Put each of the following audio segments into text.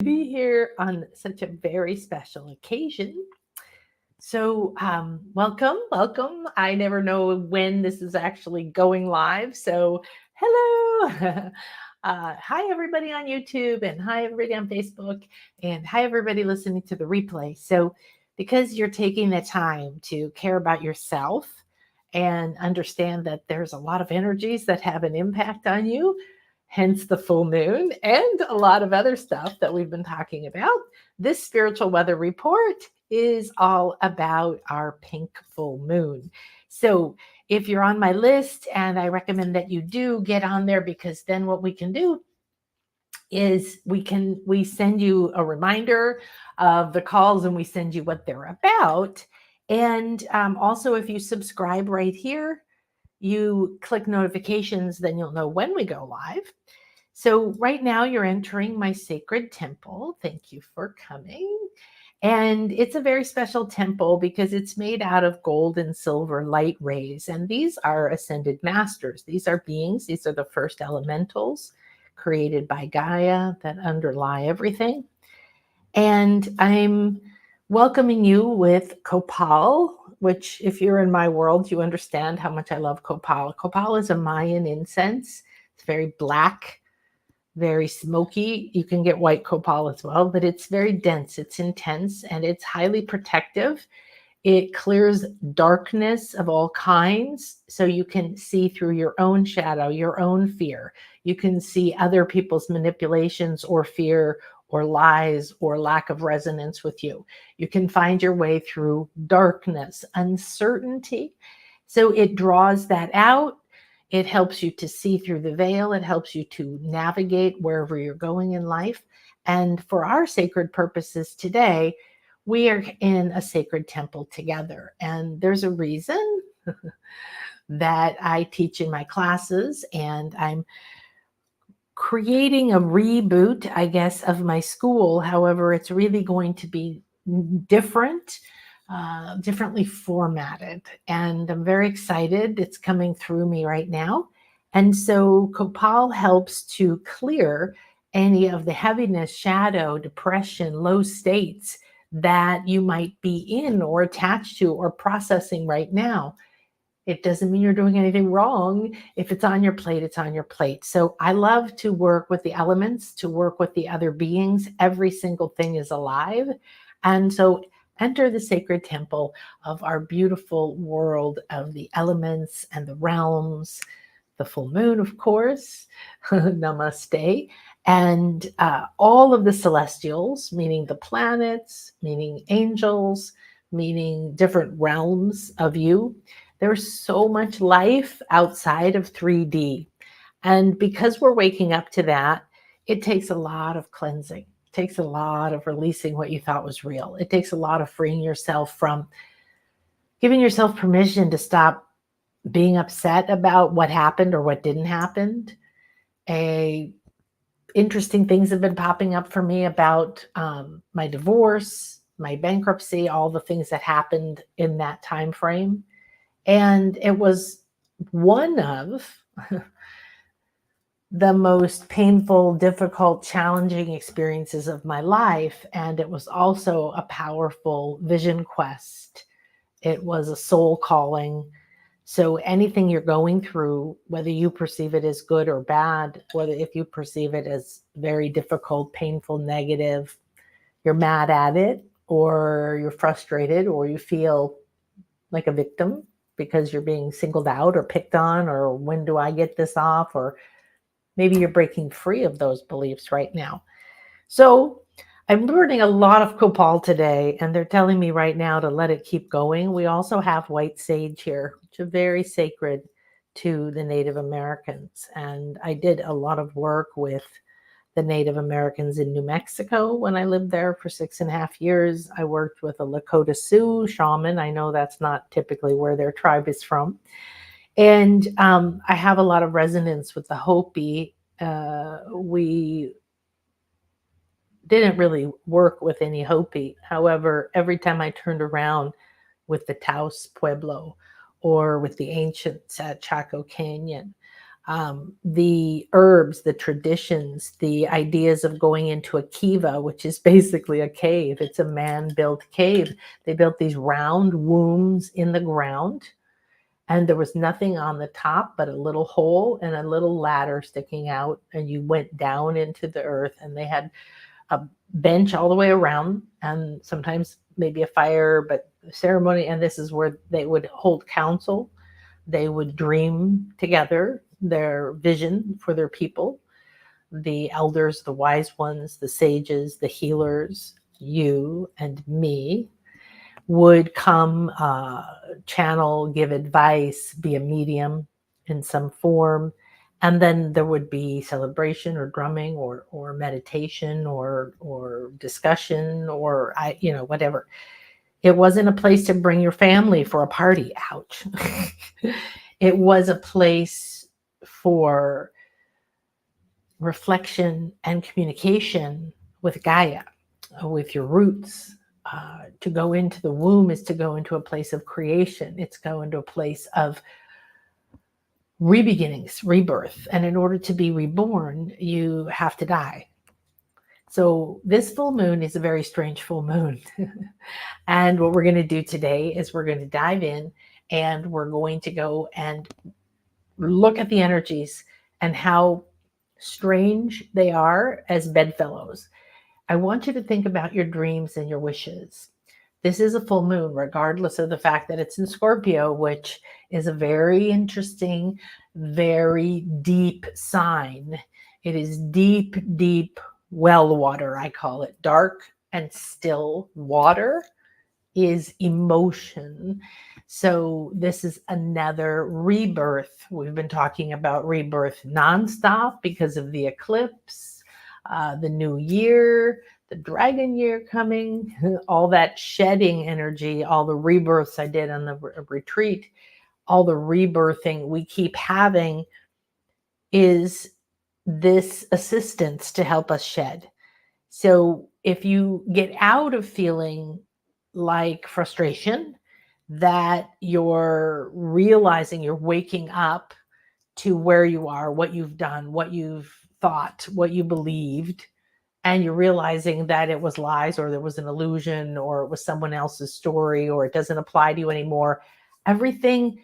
Be here on such a very special occasion. So, welcome. I never know when this is actually going live. So, hello. Hi, everybody on YouTube, and hi, everybody on Facebook, and hi, everybody listening to the replay. So, because you're taking the time to care about yourself and understand that there's a lot of energies that have an impact on you, hence the full moon and a lot of other stuff that we've been talking about. This spiritual weather report is all about our pink full moon. So, if you're on my list, and I recommend that you do get on there, because then what we can do is we send you a reminder of the calls, and we send you what they're about. And also, if you subscribe right here, you click notifications, then you'll know when we go live. So, right now, you're entering my sacred temple. Thank you for coming. And it's a very special temple because it's made out of gold and silver light rays. And these are ascended masters. These are beings, these are the first elementals created by Gaia that underlie everything. And I'm welcoming you with Copal, which, if you're in my world, you understand how much I love Copal. Copal is a Mayan incense, it's very black, very smoky. You can get white copal as well, but it's very dense, it's intense, and it's highly protective. It clears darkness of all kinds, so you can see through your own shadow, your own fear. You can see other people's manipulations or fear or lies or lack of resonance with you. You can find your way through darkness, uncertainty. So it draws that out. It helps you to see through the veil. It helps you to navigate wherever you're going in life. And for our sacred purposes today, we are in a sacred temple together. And there's a reason that I teach in my classes, and I'm creating a reboot, I guess, of my school. However, it's really going to be different, differently formatted. And I'm very excited. It's coming through me right now. And so Copal helps to clear any of the heaviness, shadow, depression, low states that you might be in or attached to or processing right now. It doesn't mean you're doing anything wrong. If it's on your plate, it's on your plate. So I love to work with the elements, to work with the other beings. Every single thing is alive. And so enter the sacred temple of our beautiful world of the elements and the realms, the full moon, of course. Namaste. And all of the celestials, meaning the planets, meaning angels, meaning different realms of you. There's so much life outside of 3D. And because we're waking up to that, it takes a lot of cleansing. It takes a lot of releasing what you thought was real. It takes a lot of freeing yourself from giving yourself permission to stop being upset about what happened or what didn't happen. A Interesting things have been popping up for me about my divorce, my bankruptcy, all the things that happened in that time frame. And it was one of the most painful, difficult, challenging experiences of my life. And it was also a powerful vision quest. It was a soul calling. So anything you're going through, whether you perceive it as good or bad, whether if you perceive it as very difficult, painful, negative, you're mad at it, or you're frustrated, or you feel like a victim because you're being singled out or picked on, or when do I get this off, or maybe you're breaking free of those beliefs right now. So I'm learning a lot of copal today, and they're telling me right now to let it keep going. We also have white sage here, which is very sacred to the Native Americans. And I did a lot of work with the Native Americans in New Mexico when I lived there for 6.5 years. I worked with a Lakota Sioux shaman. I know that's not typically where their tribe is from. And I have a lot of resonance with the Hopi. We didn't really work with any Hopi. However, every time I turned around with the Taos Pueblo or with the ancients at Chaco Canyon, the herbs, the traditions, the ideas of going into a kiva, which is basically a cave. It's a man-built cave. They built these round wombs in the ground, and there was nothing on the top but a little hole and a little ladder sticking out, and you went down into the earth, and they had a bench all the way around, and sometimes maybe a fire, but ceremony. And this is where they would hold council. They would dream together their vision for their people, the elders, the wise ones, the sages, the healers, you and me would come, channel, give advice, be a medium in some form. And then there would be celebration or drumming or meditation or discussion or whatever. It wasn't a place to bring your family for a party. Ouch. It was a place for reflection and communication with Gaia, with your roots. To go into the womb is to go into a place of creation. It's go into a place of re-beginnings, rebirth. And in order to be reborn, you have to die. So this full moon is a very strange full moon. And what we're going to do today is we're going to dive in, and we're going to go and look at the energies and how strange they are as bedfellows. I want you to think about your dreams and your wishes. This is a full moon, regardless of the fact that it's in Scorpio, which is a very interesting, very deep sign. It is deep, deep well water, I call it. Dark and still water is emotion. So this is another rebirth. We've been talking about rebirth nonstop because of the eclipse, the new year, the dragon year coming, all that shedding energy, all the rebirths I did on the retreat, all the rebirthing we keep having is this assistance to help us shed. So if you get out of feeling like frustration, that you're realizing you're waking up to where you are, what you've done, what you've thought, what you believed, and you're realizing that it was lies, or there was an illusion, or it was someone else's story, or it doesn't apply to you anymore. Everything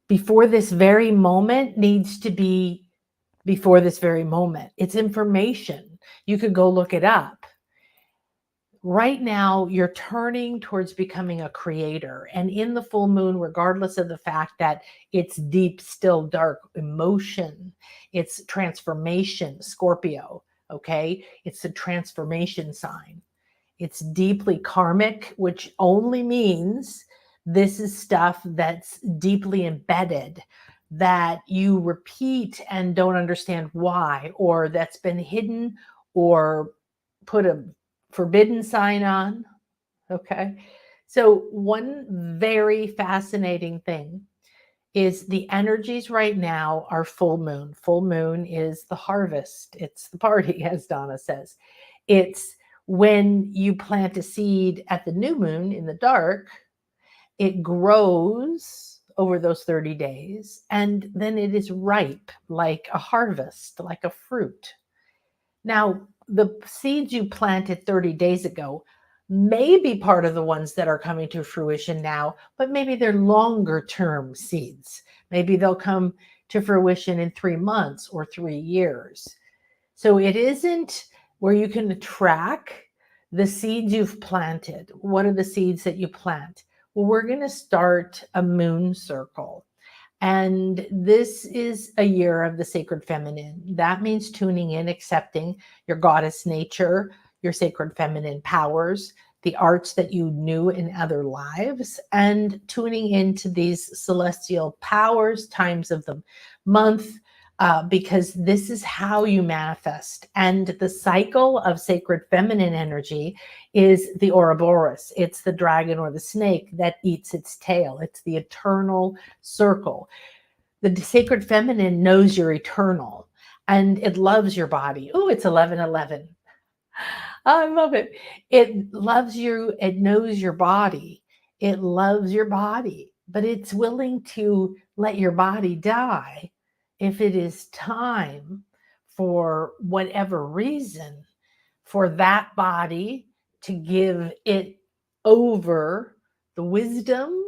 before this very moment needs to be before this very moment. It's information. You could go look it up. Right now, you're turning towards becoming a creator. And in the full moon, regardless of the fact that it's deep, still dark emotion, it's transformation, Scorpio, okay? It's a transformation sign. It's deeply karmic, which only means this is stuff that's deeply embedded, that you repeat and don't understand why, or that's been hidden or put a forbidden sign on. Okay. So one very fascinating thing is the energies right now are full moon. Full moon is the harvest. It's the party, as Donna says. It's when you plant a seed at the new moon in the dark, it grows over those 30 days, and then it is ripe like a harvest, like a fruit. Now, the seeds you planted 30 days ago may be part of the ones that are coming to fruition now, but maybe they're longer term seeds. Maybe they'll come to fruition in 3 months or 3 years. So it isn't where you can track the seeds you've planted. What are the seeds that you plant? Well, we're going to start a moon circle. And this is a year of the sacred feminine. That means tuning in, accepting your goddess nature, your sacred feminine powers, the arts that you knew in other lives, and tuning into these celestial powers, times of the month, because this is how you manifest. And the cycle of sacred feminine energy is the Ouroboros. It's the dragon or the snake that eats its tail. It's the eternal circle. The sacred feminine knows you're eternal, and it loves your body. Oh, it's 11:11. I love it. It loves you. It knows your body. It loves your body, but it's willing to let your body die if it is time for whatever reason for that body to give it over the wisdom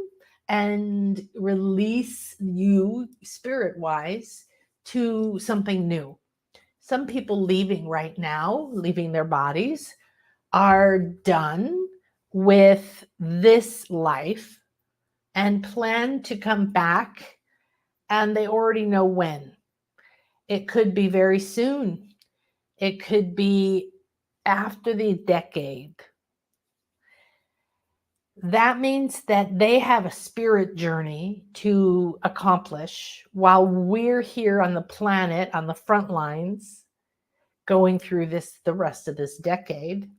and release you spirit wise to something new. Some people leaving right now, leaving their bodies, are done with this life and plan to come back, and they already know when. It could be very soon. It could be after the decade. That means that they have a spirit journey to accomplish while we're here on the planet, on the front lines, going through this the rest of this decade.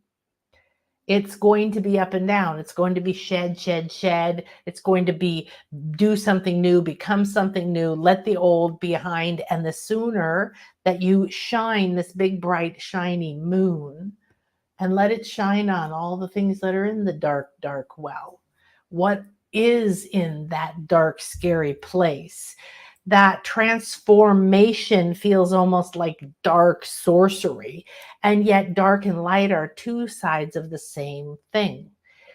It's going to be up and down. It's going to be shed, shed, shed. It's going to be do something new, become something new, let the old behind. And the sooner that you shine this big, bright, shiny moon and let it shine on all the things that are in the dark, dark well. What is in that dark, scary place? That transformation feels almost like dark sorcery. And yet, dark and light are two sides of the same thing.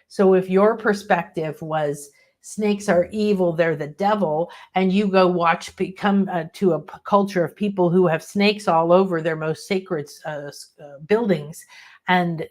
So, if your perspective was snakes are evil, they're the devil, and you go watch become to a culture of people who have snakes all over their most sacred buildings, and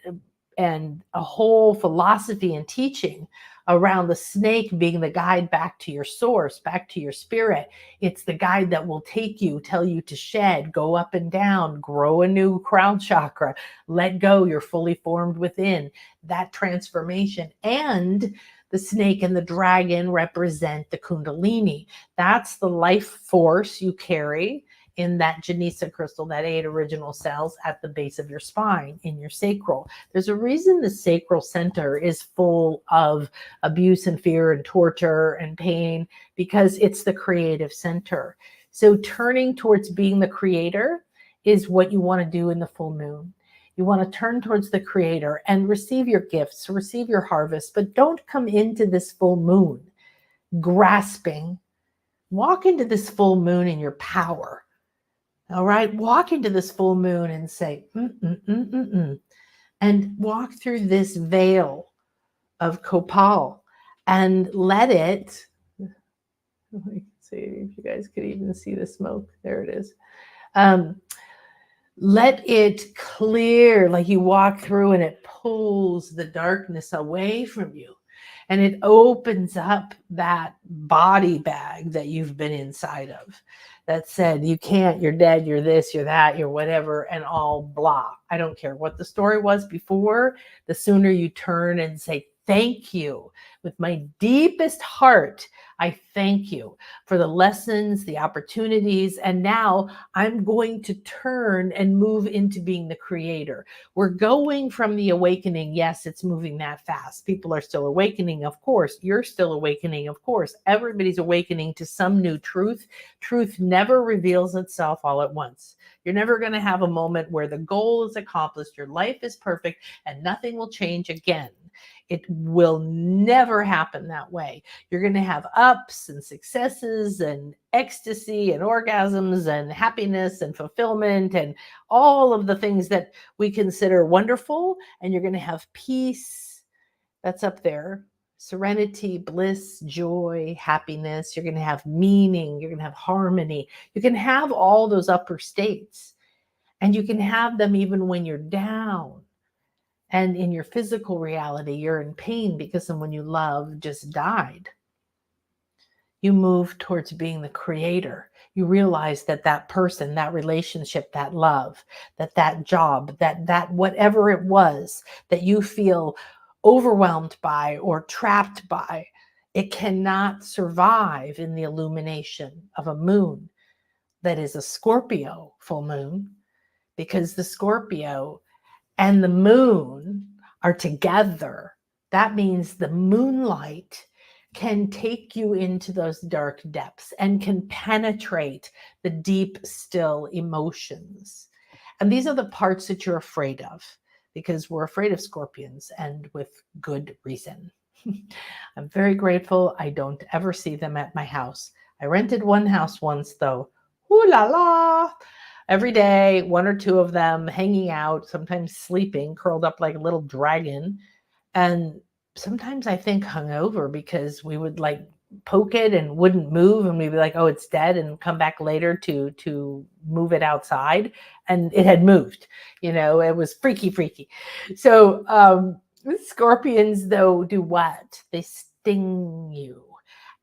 a whole philosophy and teaching around the snake being the guide back to your source, back to your spirit. It's the guide that will take you, tell you to shed, go up and down, grow a new crown chakra, let go, you're fully formed within. That transformation. And the snake and the dragon represent the kundalini. That's the life force you carry in that Genesis crystal, that 8 original cells at the base of your spine, in your sacral. There's a reason the sacral center is full of abuse and fear and torture and pain, because it's the creative center. So turning towards being the creator is what you want to do in the full moon. You want to turn towards the creator and receive your gifts, receive your harvest, but don't come into this full moon grasping. Walk into this full moon in your power. All right, walk into this full moon and say, and walk through this veil of copal and let it, let me see if you guys could even see the smoke. There it is. Let it clear, like you walk through and it pulls the darkness away from you. And it opens up that body bag that you've been inside of that said, you can't, you're dead, you're this, you're that, you're whatever, and all blah. I don't care what the story was before. The sooner you turn and say, thank you with my deepest heart. I thank you for the lessons, the opportunities, and now I'm going to turn and move into being the creator. We're going from the awakening. Yes, it's moving that fast. People are still awakening, of course. You're still awakening, of course. Everybody's awakening to some new truth. Truth never reveals itself all at once. You're never going to have a moment where the goal is accomplished, your life is perfect, and nothing will change again. It will never happen that way. You're going to have ups and successes and ecstasy and orgasms and happiness and fulfillment and all of the things that we consider wonderful. And you're going to have peace. That's up there. Serenity, bliss, joy, happiness. You're going to have meaning. You're going to have harmony. You can have all those upper states, and you can have them even when you're down. And in your physical reality, you're in pain because someone you love just died. You move towards being the creator. You realize that that person, that relationship, that love, that job, that whatever it was that you feel overwhelmed by or trapped by, it cannot survive in the illumination of a moon that is a Scorpio full moon, because the Scorpio and the moon are together. That means the moonlight can take you into those dark depths and can penetrate the deep, still emotions. And these are the parts that you're afraid of, because we're afraid of scorpions, and with good reason. I'm very grateful I don't ever see them at my house. I rented one house once, though. Ooh la la. Every day, one or two of them hanging out, sometimes sleeping, curled up like a little dragon. And sometimes I think hungover because we would like poke it and wouldn't move, and we'd be like, oh, it's dead, and come back later to move it outside, and it had moved. It was freaky. So scorpions, though, do what? They sting you.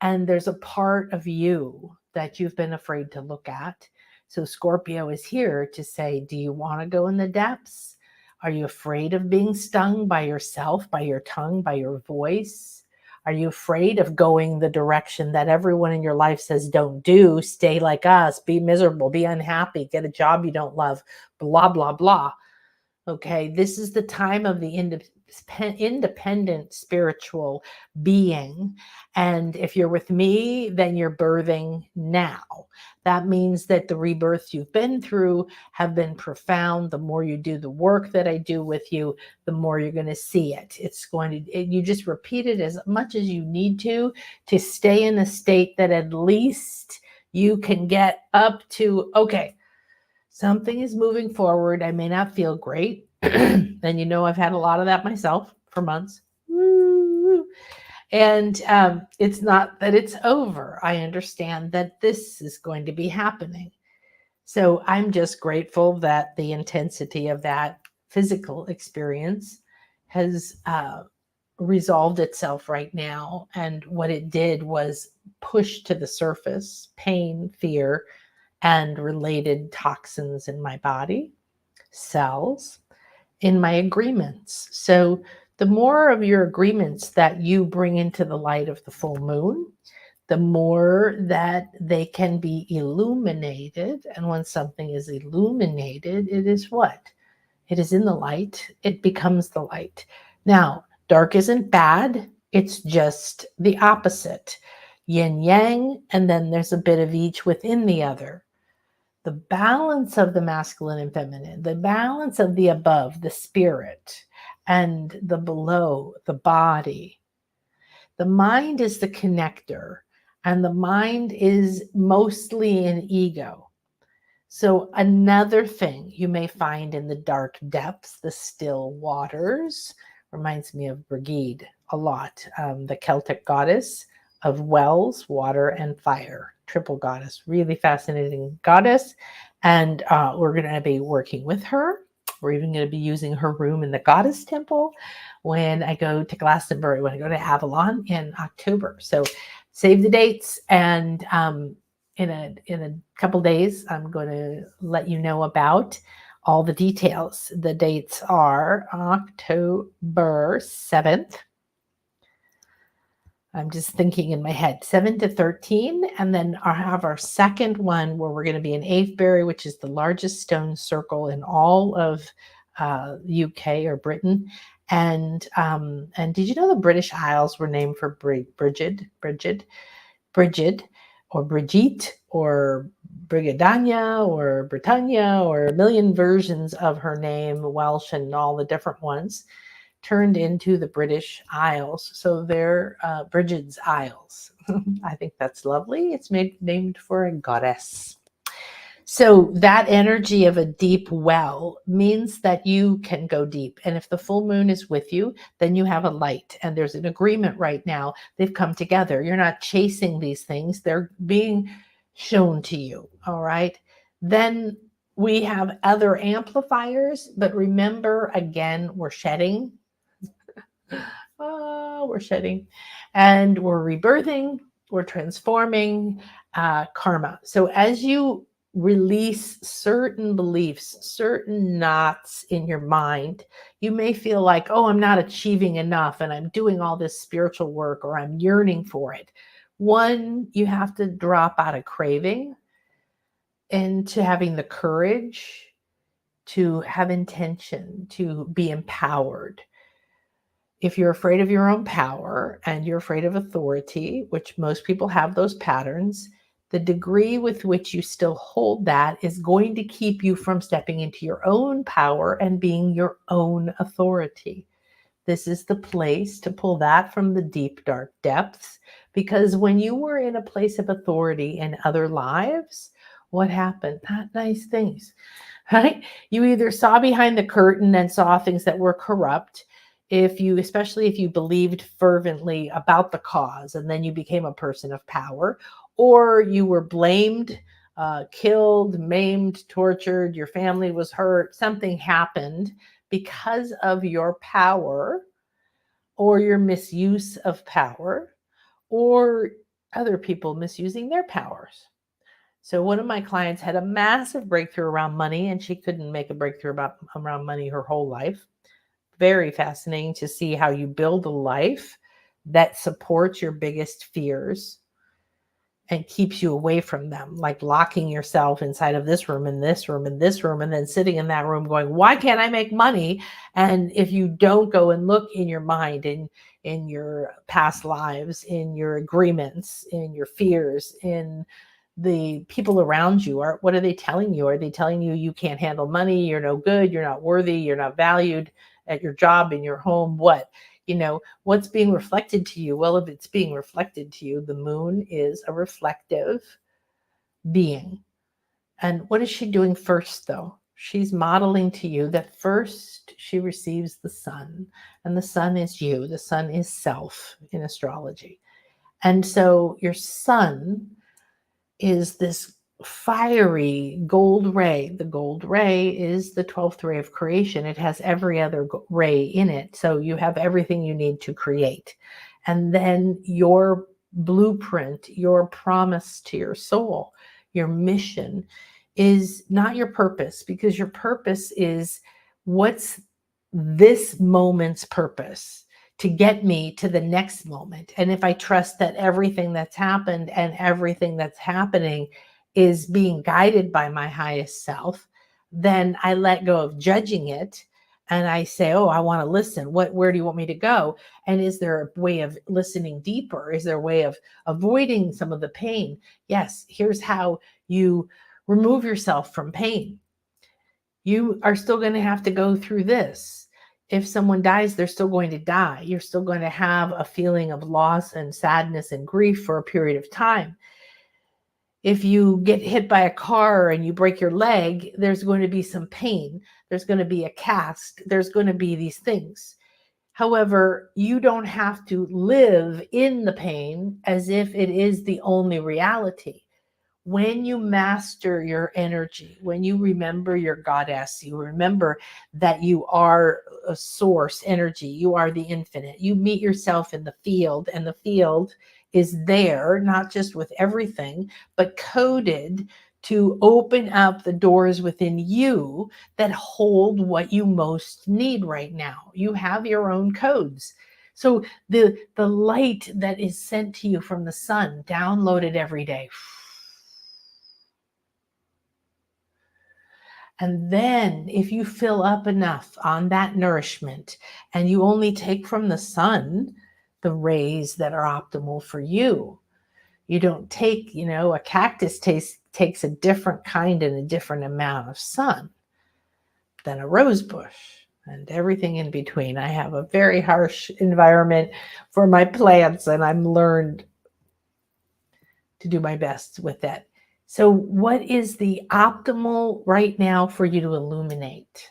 And there's a part of you that you've been afraid to look at. So Scorpio is here to say, do you want to go in the depths? Are you afraid of being stung by yourself, by your tongue, by your voice? Are you afraid of going the direction that everyone in your life says don't do? Stay like us, be miserable, be unhappy, get a job you don't love, blah, blah, blah. Okay, this is the time of the independent spiritual being. And if you're with me, then you're birthing now. That means that the rebirths you've been through have been profound. The more you do the work that I do with you, the more you're going to see it. You just repeat it as much as you need to stay in a state that at least you can get up to, okay, something is moving forward. I may not feel great. And I've had a lot of that myself for months. And it's not that it's over. I understand that this is going to be happening. So I'm just grateful that the intensity of that physical experience has resolved itself right now. And what it did was push to the surface pain, fear, and related toxins in my body, cells, in my agreements. So the more of your agreements that you bring into the light of the full moon, the more that they can be illuminated. And when something is illuminated, it is what? It is in the light. It becomes the light. Now, dark isn't bad. It's just the opposite. Yin yang, and then there's a bit of each within the other. The balance of the masculine and feminine, the balance of the above, the spirit, and the below, the body. The mind is the connector, and the mind is mostly an ego. So another thing you may find in the dark depths, the still waters, reminds me of Brigid a lot, the Celtic goddess of wells, water, and fire. Triple goddess, really fascinating goddess. And we're going to be working with her. We're even going to be using her room in the goddess temple when I go to Glastonbury, when I go to Avalon in October. So save the dates, and in a couple days, I'm going to let you know about all the details. The dates are October 7th. I'm just thinking in my head, 7 to 13. And then I have our second one where we're going to be in Avebury, which is the largest stone circle in all of UK or Britain. And did you know the British Isles were named for Bridget, or Brigitte, or Brigadania, or Britannia, or a million versions of her name, Welsh and all the different ones, turned into the British Isles. So they're Brigid's Isles. I think that's lovely. It's named for a goddess. So that energy of a deep well means that you can go deep. And if the full moon is with you, then you have a light. And there's an agreement right now. They've come together. You're not chasing these things. They're being shown to you. All right. Then we have other amplifiers. But remember, again, we're shedding. We're shedding. And we're rebirthing. We're transforming karma. So as you release certain beliefs, certain knots in your mind, you may feel like, oh, I'm not achieving enough and I'm doing all this spiritual work, or I'm yearning for it. One, you have to drop out of craving into having the courage to have intention, to be empowered. If you're afraid of your own power and you're afraid of authority, which most people have those patterns, the degree with which you still hold that is going to keep you from stepping into your own power and being your own authority. This is the place to pull that from the deep, dark depths, because when you were in a place of authority in other lives, What happened? Not nice things, right? You either saw behind the curtain and saw things that were corrupt, especially if you believed fervently about the cause and then you became a person of power, or you were blamed, killed, maimed, tortured, your family was hurt, something happened because of your power or your misuse of power or other people misusing their powers. So one of my clients had a massive breakthrough around money, and she couldn't make a breakthrough around money her whole life. Very fascinating to see how you build a life that supports your biggest fears and keeps you away from them, like locking yourself inside of this room and this room and this room, and then sitting in that room going, why can't I make money? And if you don't go and look in your mind, in your past lives, in your agreements, in your fears, in the people around you, what are they telling you? Are they telling you you can't handle money, you're no good, you're not worthy, you're not valued at your job, in your home? What's being reflected to you? Well, if it's being reflected to you, the moon is a reflective being. And what is she doing first, though? She's modeling to you that first she receives the sun, and the sun is you. The sun is self in astrology. And so your sun is this fiery gold ray. The gold ray is the 12th ray of creation. It has every other ray in it. So you have everything you need to create. And then your blueprint, your promise to your soul, your mission is not your purpose, because your purpose is what's this moment's purpose to get me to the next moment. And if I trust that everything that's happened and everything that's happening is being guided by my highest self, then I let go of judging it and I say, oh, I want to listen. Where do you want me to go? And is there a way of listening deeper? Is there a way of avoiding some of the pain? Yes, here's how you remove yourself from pain. You are still going to have to go through this. If someone dies, they're still going to die. You're still going to have a feeling of loss and sadness and grief for a period of time. If you get hit by a car and you break your leg, there's going to be some pain. There's going to be a cast. There's going to be these things. However, you don't have to live in the pain as if it is the only reality. When you master your energy, when you remember your goddess, you remember that you are a source energy, you are the infinite. You meet yourself in the field, and the field is there, not just with everything, but coded to open up the doors within you that hold what you most need right now. You have your own codes. So the light that is sent to you from the sun, downloaded every day. And then if you fill up enough on that nourishment and you only take from the sun the rays that are optimal for you, you don't take, a cactus takes a different kind and a different amount of sun than a rose bush and everything in between. I have a very harsh environment for my plants, and I'm learned to do my best with that. So what is the optimal right now for you to illuminate?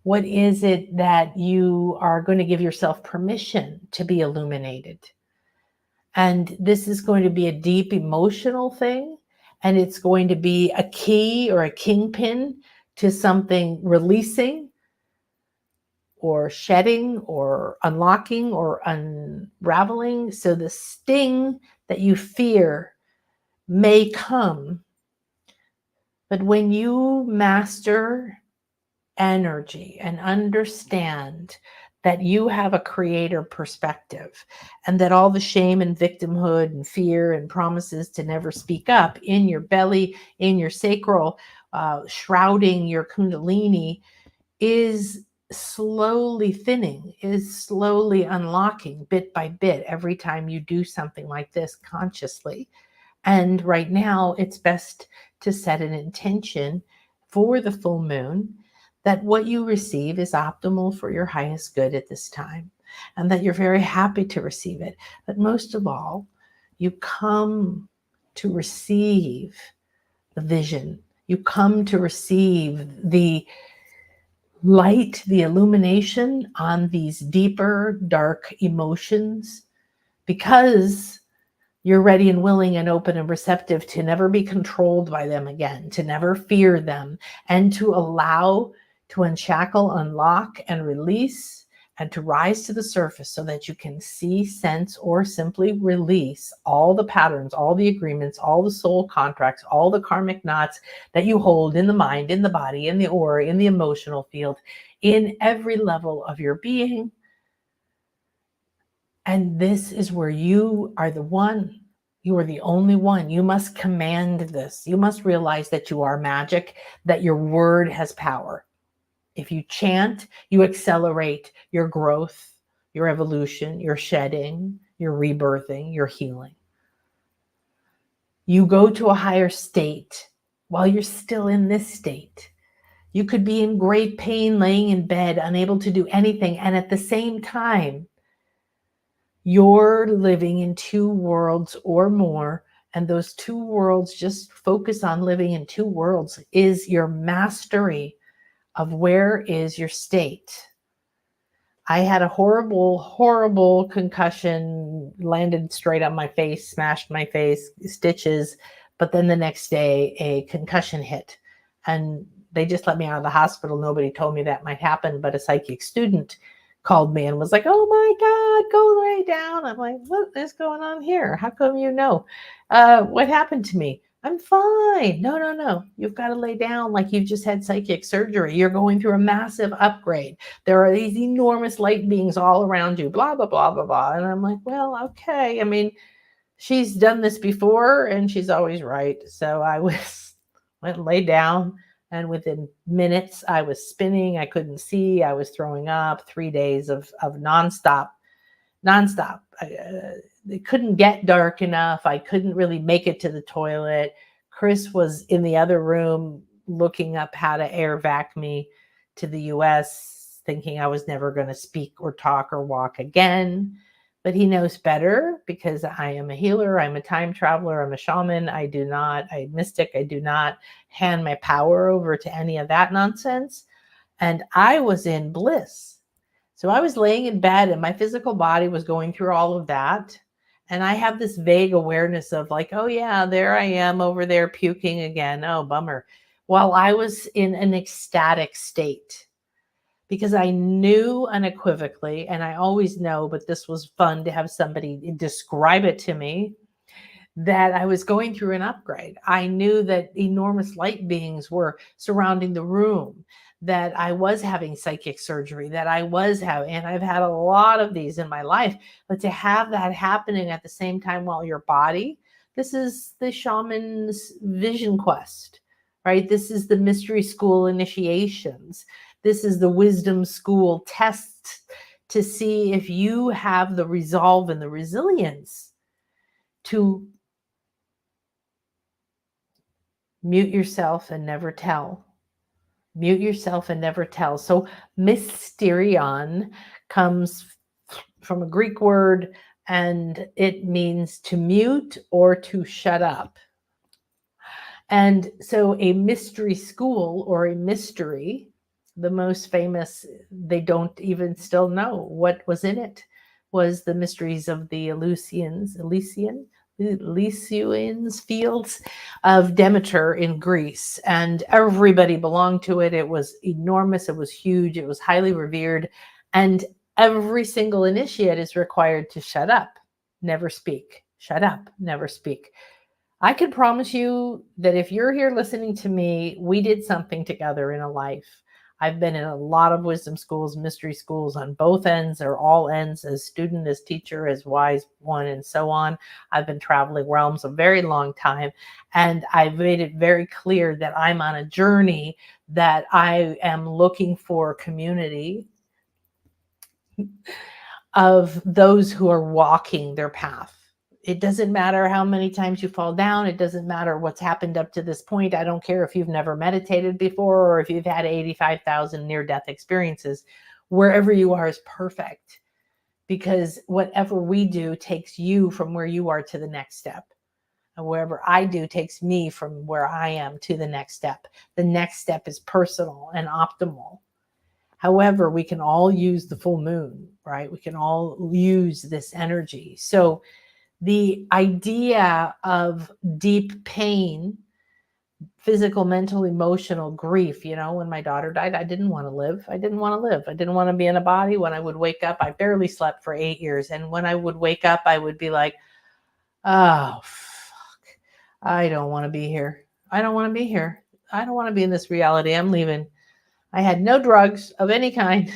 What is it that you are going to give yourself permission to be illuminated? And this is going to be a deep emotional thing, and it's going to be a key or a kingpin to something releasing or shedding or unlocking or unraveling. So the sting that you fear may come. But when you master energy and understand that you have a creator perspective and that all the shame and victimhood and fear and promises to never speak up in your belly, in your sacral, shrouding your kundalini, is slowly thinning, is slowly unlocking bit by bit every time you do something like this consciously. And right now, it's best to set an intention for the full moon that what you receive is optimal for your highest good at this time, and that you're very happy to receive it. But most of all, you come to receive the vision. You come to receive the light, the illumination on these deeper, dark emotions because you're ready and willing and open and receptive to never be controlled by them again, to never fear them, and to allow to unshackle, unlock, and release, and to rise to the surface so that you can see, sense, or simply release all the patterns, all the agreements, all the soul contracts, all the karmic knots that you hold in the mind, in the body, in the aura, in the emotional field, in every level of your being. And this is where you are the one. You are the only one. You must command this. You must realize that you are magic, that your word has power. If you chant, you accelerate your growth, your evolution, your shedding, your rebirthing, your healing. You go to a higher state while you're still in this state. You could be in great pain, laying in bed, unable to do anything. And at the same time, you're living in two worlds or more. And those two worlds, just focus on living in two worlds, is your mastery of where is your state. I had a horrible, horrible concussion, landed straight on my face, smashed my face, stitches. But then the next day, a concussion hit. And they just let me out of the hospital. Nobody told me that might happen. But a psychic student called me and was like, oh my God, go lay down. I'm like, what is going on here? How come you know? What happened to me? I'm fine. No. You've got to lay down like you've just had psychic surgery. You're going through a massive upgrade. There are these enormous light beings all around you, blah, blah, blah, blah, blah. And I'm like, well, okay. I mean, she's done this before and she's always right. So I went and laid down. And within minutes, I was spinning. I couldn't see. I was throwing up. 3 days of nonstop. It couldn't get dark enough. I couldn't really make it to the toilet. Chris was in the other room looking up how to air vac me to the US, thinking I was never going to speak or talk or walk again. But he knows better because I am a healer. I'm a time traveler. I'm a shaman. I'm a mystic. I do not hand my power over to any of that nonsense. And I was in bliss. So I was laying in bed and my physical body was going through all of that. And I have this vague awareness of like, oh yeah, there I am over there puking again. Oh, bummer. While I was in an ecstatic state because I knew unequivocally, and I always know, but this was fun to have somebody describe it to me, that I was going through an upgrade. I knew that enormous light beings were surrounding the room, that I was having psychic surgery, and I've had a lot of these in my life, but to have that happening at the same time while your body, this is the shaman's vision quest, right? This is the mystery school initiations. This is the wisdom school tests to see if you have the resolve and the resilience to mute yourself and never tell. Mute yourself and never tell. So mysterion comes from a Greek word, and it means to mute or to shut up. And so a mystery school or a mystery, the most famous, they don't even still know what was in it, was the mysteries of the Elysian fields of Demeter in Greece. And everybody belonged to it. It was enormous. It was huge. It was highly revered. And every single initiate is required to shut up, never speak. Shut up, never speak. I can promise you that if you're here listening to me, we did something together in a life. I've been in a lot of wisdom schools, mystery schools on both ends or all ends, as student, as teacher, as wise one, and so on. I've been traveling realms a very long time, and I've made it very clear that I'm on a journey, that I am looking for community of those who are walking their path. It doesn't matter how many times you fall down. It doesn't matter what's happened up to this point. I don't care if you've never meditated before or if you've had 85,000 near-death experiences. Wherever you are is perfect, because whatever we do takes you from where you are to the next step. And wherever I do takes me from where I am to the next step. The next step is personal and optimal. However, we can all use the full moon, right? We can all use this energy. So the idea of deep pain, physical, mental, emotional grief. When my daughter died, I didn't want to live. I didn't want to live. I didn't want to be in a body. When I would wake up, I barely slept for 8 years. And when I would wake up, I would be like, oh, fuck, I don't want to be here. I don't want to be here. I don't want to be in this reality. I'm leaving. I had no drugs of any kind.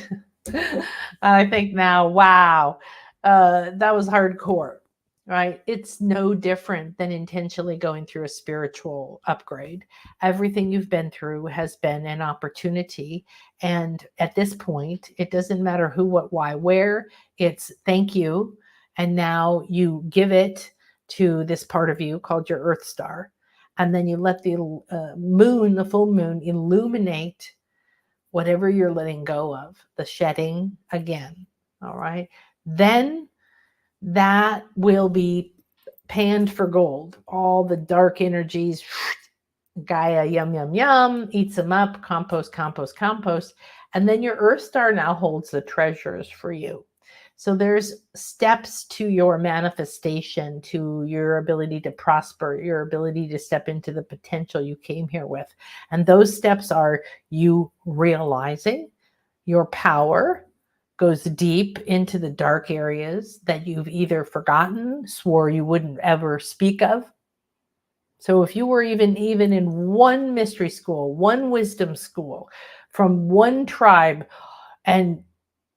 And I think now, wow, that was hardcore, right? It's no different than intentionally going through a spiritual upgrade. Everything you've been through has been an opportunity. And at this point, it doesn't matter who, what, why, where. It's thank you. And now you give it to this part of you called your Earth Star. And then you let the moon, the full moon, illuminate whatever you're letting go of, the shedding again. All right. Then that will be panned for gold. All the dark energies, Gaia, yum, yum, yum, eats them up, compost, compost, compost. And then your Earth Star now holds the treasures for you. So there's steps to your manifestation, to your ability to prosper, your ability to step into the potential you came here with. And those steps are you realizing your power goes deep into the dark areas that you've either forgotten, swore you wouldn't ever speak of. So if you were even in one mystery school, one wisdom school, from one tribe, and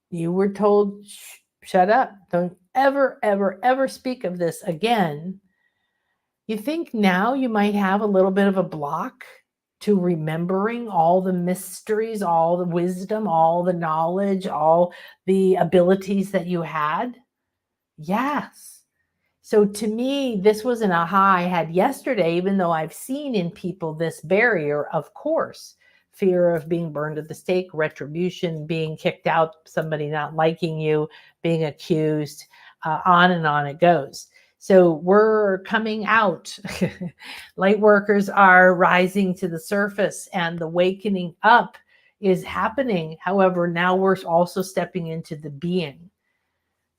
you were told, shut up, don't ever, ever, ever speak of this again, you think now you might have a little bit of a block to remembering all the mysteries, all the wisdom, all the knowledge, all the abilities that you had? Yes. So to me, this was an aha I had yesterday, even though I've seen in people this barrier, of course, fear of being burned at the stake, retribution, being kicked out, somebody not liking you, being accused, on and on it goes. So we're coming out. Light workers are rising to the surface and the wakening up is happening. However, now we're also stepping into the being.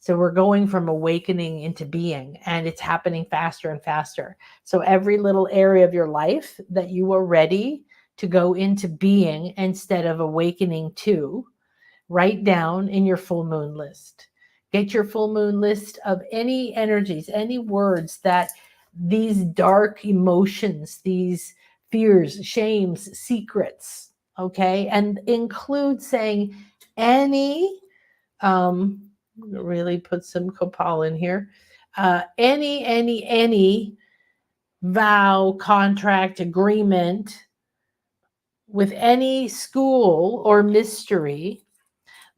So we're going from awakening into being, and it's happening faster and faster. So every little area of your life that you are ready to go into being instead of awakening to, write down in your full moon list. Get your full moon list of any energies, any words that these dark emotions, these fears, shames, secrets, okay? And include saying any, really put some copal in here, any vow, contract, agreement with any school or mystery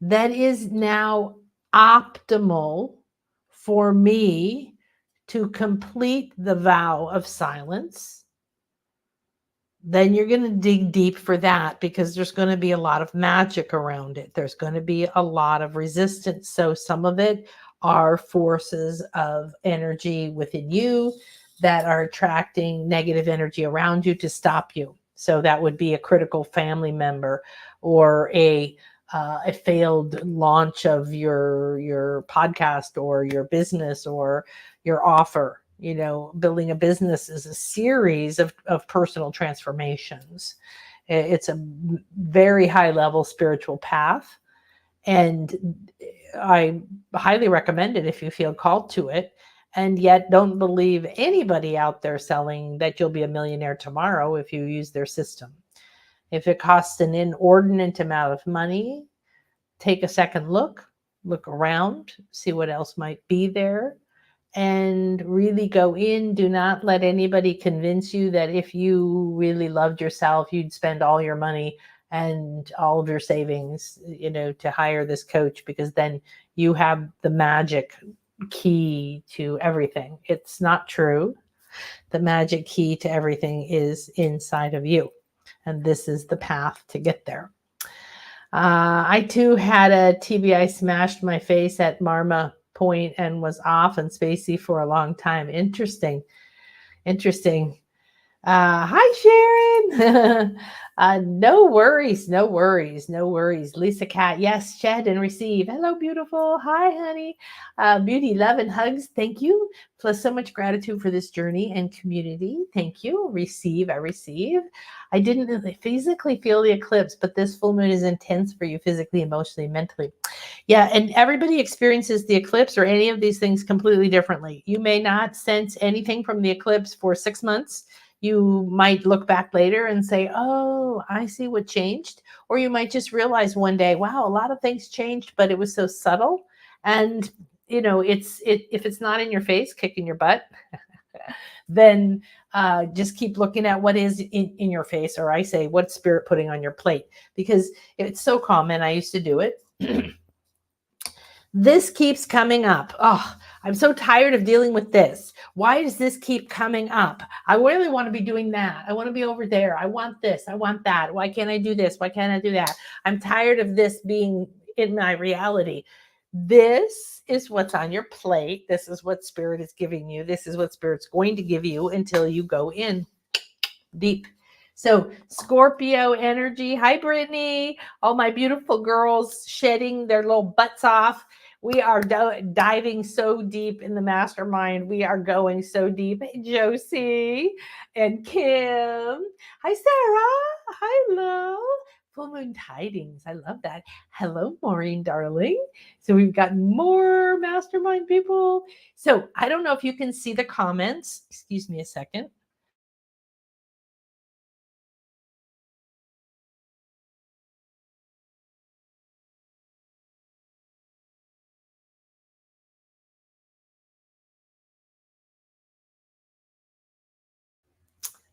that is now optimal for me to complete the vow of silence. Then you're going to dig deep for that, because there's going to be a lot of magic around it. There's going to be a lot of resistance. So some of it are forces of energy within you that are attracting negative energy around you to stop you. So that would be a critical family member, or a failed launch of your podcast or your business or your offer. Building a business is a series of personal transformations. It's a very high level spiritual path. And I highly recommend it if you feel called to it. And yet don't believe anybody out there selling that you'll be a millionaire tomorrow if you use their system. If it costs an inordinate amount of money, take a second look around, see what else might be there, and really go in. Do not let anybody convince you that if you really loved yourself, you'd spend all your money and all of your savings, to hire this coach, because then you have the magic key to everything. It's not true. The magic key to everything is inside of you. And this is the path to get there. I too had a TBI, smashed my face at Marma Point and was off and spacey for a long time. Interesting. Interesting. Hi, Sharon. No worries, no worries, no worries. Lisa Cat, yes, shed and receive. Hello, beautiful. Hi, honey. Beauty, love, and hugs. Thank you. Plus, so much gratitude for this journey and community. Thank you. Receive, I receive. I didn't really physically feel the eclipse, but this full moon is intense for you physically, emotionally, mentally. Yeah, and everybody experiences the eclipse or any of these things completely differently. You may not sense anything from the eclipse for 6 months. You might look back later and say, oh, I see what changed. Or you might just realize one day, wow, a lot of things changed, but it was so subtle. And if it's not in your face, kicking your butt, then just keep looking at what is in your face, or I say, what's spirit putting on your plate? Because it's so common. I used to do it. This keeps coming up. Oh, I'm so tired of dealing with this. Why does this keep coming up? I really want to be doing that. I want to be over there. I want this. I want that. Why can't I do this? Why can't I do that? I'm tired of this being in my reality. This is what's on your plate. This is what spirit is giving you. This is what spirit's going to give you until you go in deep. So Scorpio energy. Hi, Brittany. All my beautiful girls shedding their little butts off. We are diving so deep in the mastermind. We are going so deep. Hey, Josie and Kim. Hi, Sarah. Hello. Full moon tidings. I love that. Hello, Maureen, darling. So we've got more mastermind people. So I don't know if you can see the comments. Excuse me a second.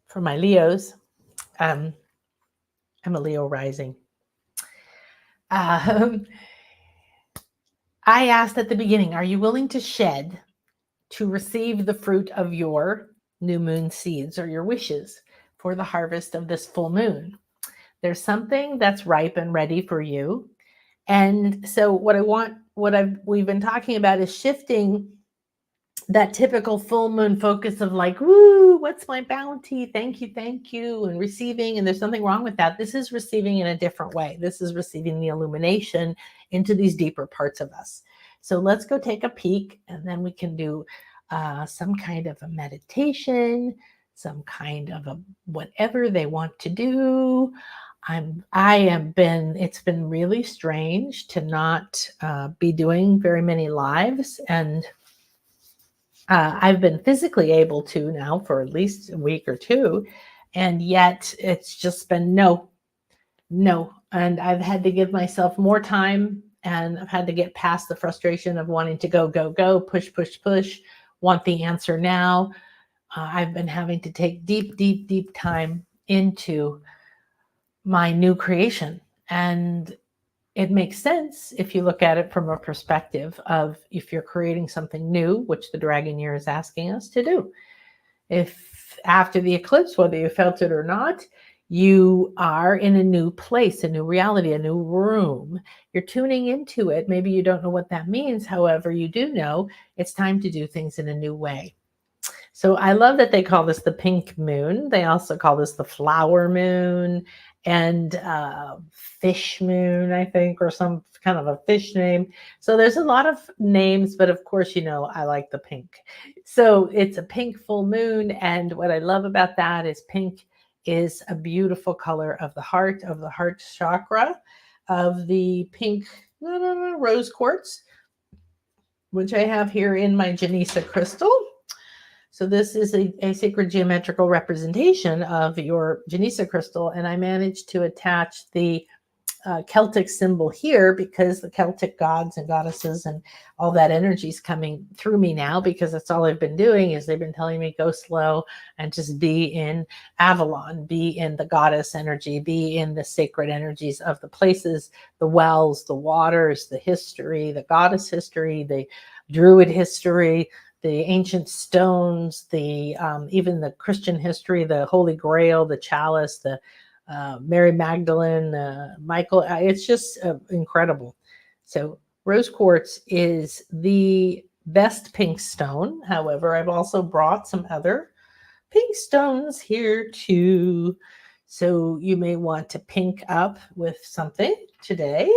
For my Leos, I'm a Leo rising. I asked at the beginning, are you willing to shed to receive the fruit of your new moon seeds or your wishes for the harvest of this full moon? There's something that's ripe and ready for you. And so we've been talking about is shifting that typical full moon focus of like, woo, what's my bounty? Thank you, and receiving. And there's nothing wrong with that. This is receiving in a different way. This is receiving the illumination into these deeper parts of us. So let's go take a peek, and then we can do some kind of a meditation, some kind of a whatever they want to do. It's been really strange to not be doing very many lives, and I've been physically able to now for at least a week or two, and yet it's just been no. And I've had to give myself more time, and I've had to get past the frustration of wanting to go, push, want the answer now. I've been having to take deep time into my new creation. And it makes sense if you look at it from a perspective of if you're creating something new, which the dragon year is asking us to do. If after the eclipse, whether you felt it or not, you are in a new place, a new reality, a new room. You're tuning into it. Maybe you don't know what that means. However, you do know it's time to do things in a new way. So I love that they call this the pink moon. They also call this the flower moon and fish moon, I think, or some kind of a fish name. So there's a lot of names, but of course, I like the pink. So it's a pink full moon. And what I love about that is pink is a beautiful color of the heart chakra, of the pink rose quartz, which I have here in my Genesis crystal. So this is a sacred geometrical representation of your Genesis crystal, and I managed to attach the Celtic symbol here because the Celtic gods and goddesses and all that energy is coming through me now, because that's all I've been doing is they've been telling me go slow and just be in Avalon, be in the goddess energy, be in the sacred energies of the places, the wells, the waters, the history, the goddess history, the druid history, the ancient stones, the even the Christian history, the Holy Grail, the chalice, the Mary Magdalene, Michael. It's just incredible. So rose quartz is the best pink stone. However, I've also brought some other pink stones here too. So you may want to pink up with something today.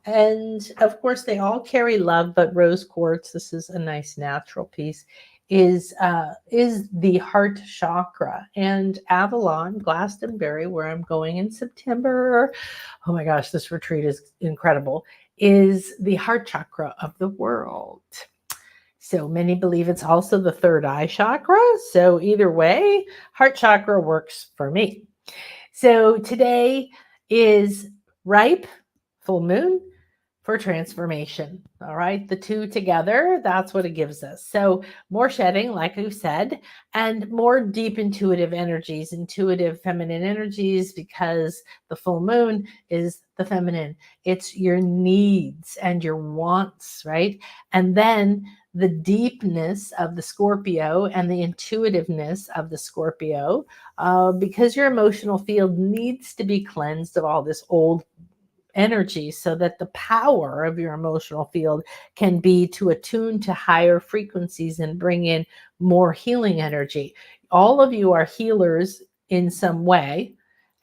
And of course, they all carry love, but rose quartz, this is a nice natural piece, is the heart chakra. And Avalon, Glastonbury, where I'm going in September, oh my gosh, this retreat is incredible, is the heart chakra of the world. So many believe it's also the third eye chakra. So either way, heart chakra works for me. So today is ripe full moon for transformation. All right. The two together, that's what it gives us. So more shedding, like I said, and more deep intuitive energies, intuitive feminine energies, because the full moon is the feminine. It's your needs and your wants, right? And then the deepness of the Scorpio and the intuitiveness of the Scorpio, because your emotional field needs to be cleansed of all this old energy so that the power of your emotional field can be to attune to higher frequencies and bring in more healing energy. All of you are healers in some way,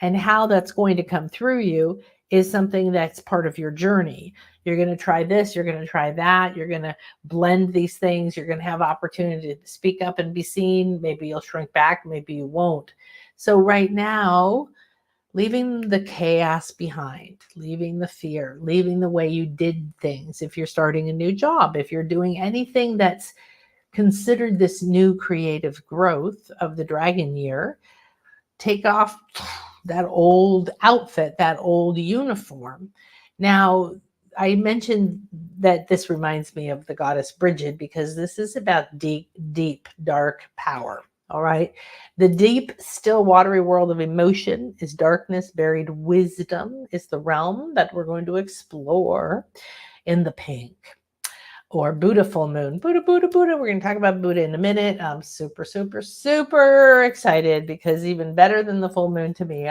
and how that's going to come through you is something that's part of your journey. You're going to try this, you're going to try that, you're going to blend these things, you're going to have opportunity to speak up and be seen. Maybe you'll shrink back, maybe you won't. So right now, leaving the chaos behind, leaving the fear, leaving the way you did things. If you're starting a new job, if you're doing anything that's considered this new creative growth of the dragon year, take off that old outfit, that old uniform. Now, I mentioned that this reminds me of the goddess Bridget because this is about deep, deep, dark power. All right. The deep, still, watery world of emotion is darkness, buried wisdom is the realm that we're going to explore in the pink. Or Buddha full moon. Buddha, Buddha, Buddha. We're going to talk about Buddha in a minute. I'm super, super, super excited because even better than the full moon to me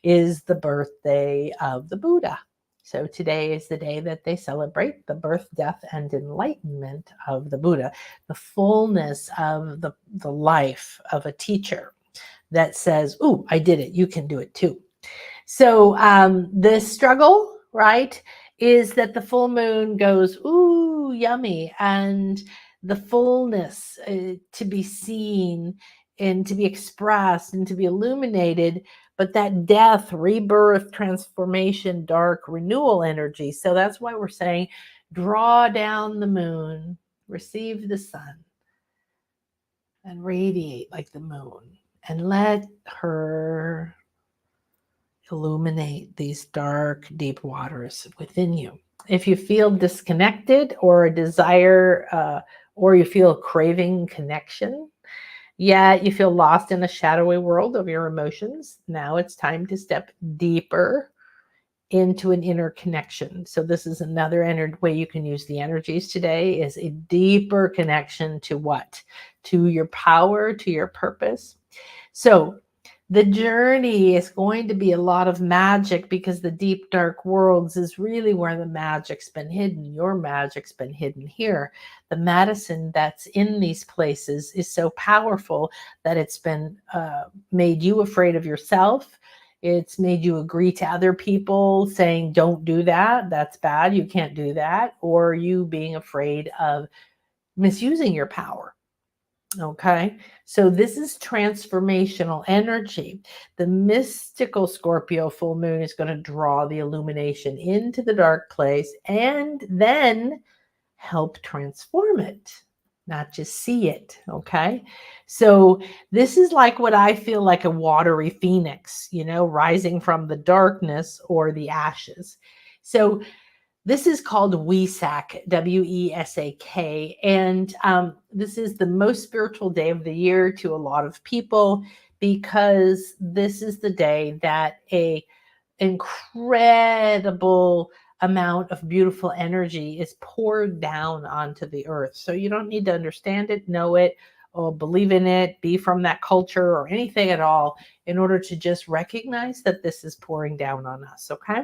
is the birthday of the Buddha. So today is the day that they celebrate the birth, death, and enlightenment of the Buddha, the fullness of the life of a teacher that says, "Ooh, I did it. You can do it too." So the struggle, right, is that the full moon goes, "Ooh, yummy," and the fullness to be seen and to be expressed and to be illuminated, but that death, rebirth, transformation, dark renewal energy. So that's why we're saying draw down the moon, receive the sun, and radiate like the moon, and let her illuminate these dark, deep waters within you. If you feel disconnected or a desire, or you feel craving connection, yet you feel lost in a shadowy world of your emotions, now it's time to step deeper into an inner connection. So this is another way you can use the energies today, is a deeper connection to what? To your power, to your purpose. So the journey is going to be a lot of magic, because the deep, dark worlds is really where the magic's been hidden. Your magic's been hidden here. The medicine that's in these places is so powerful that it's been made you afraid of yourself. It's made you agree to other people saying, don't do that. That's bad. You can't do that. Or you being afraid of misusing your power. Okay, so this is transformational energy. The mystical Scorpio full moon is going to draw the illumination into the dark place and then help transform it, not just see it. Okay, so this is like what I feel like a watery phoenix, rising from the darkness or the ashes. So this is called Wesak, Wesak, and this is the most spiritual day of the year to a lot of people, because this is the day that a incredible amount of beautiful energy is poured down onto the earth. So you don't need to understand it, know it, believe in it, be from that culture, or anything at all, in order to just recognize that this is pouring down on us. Okay.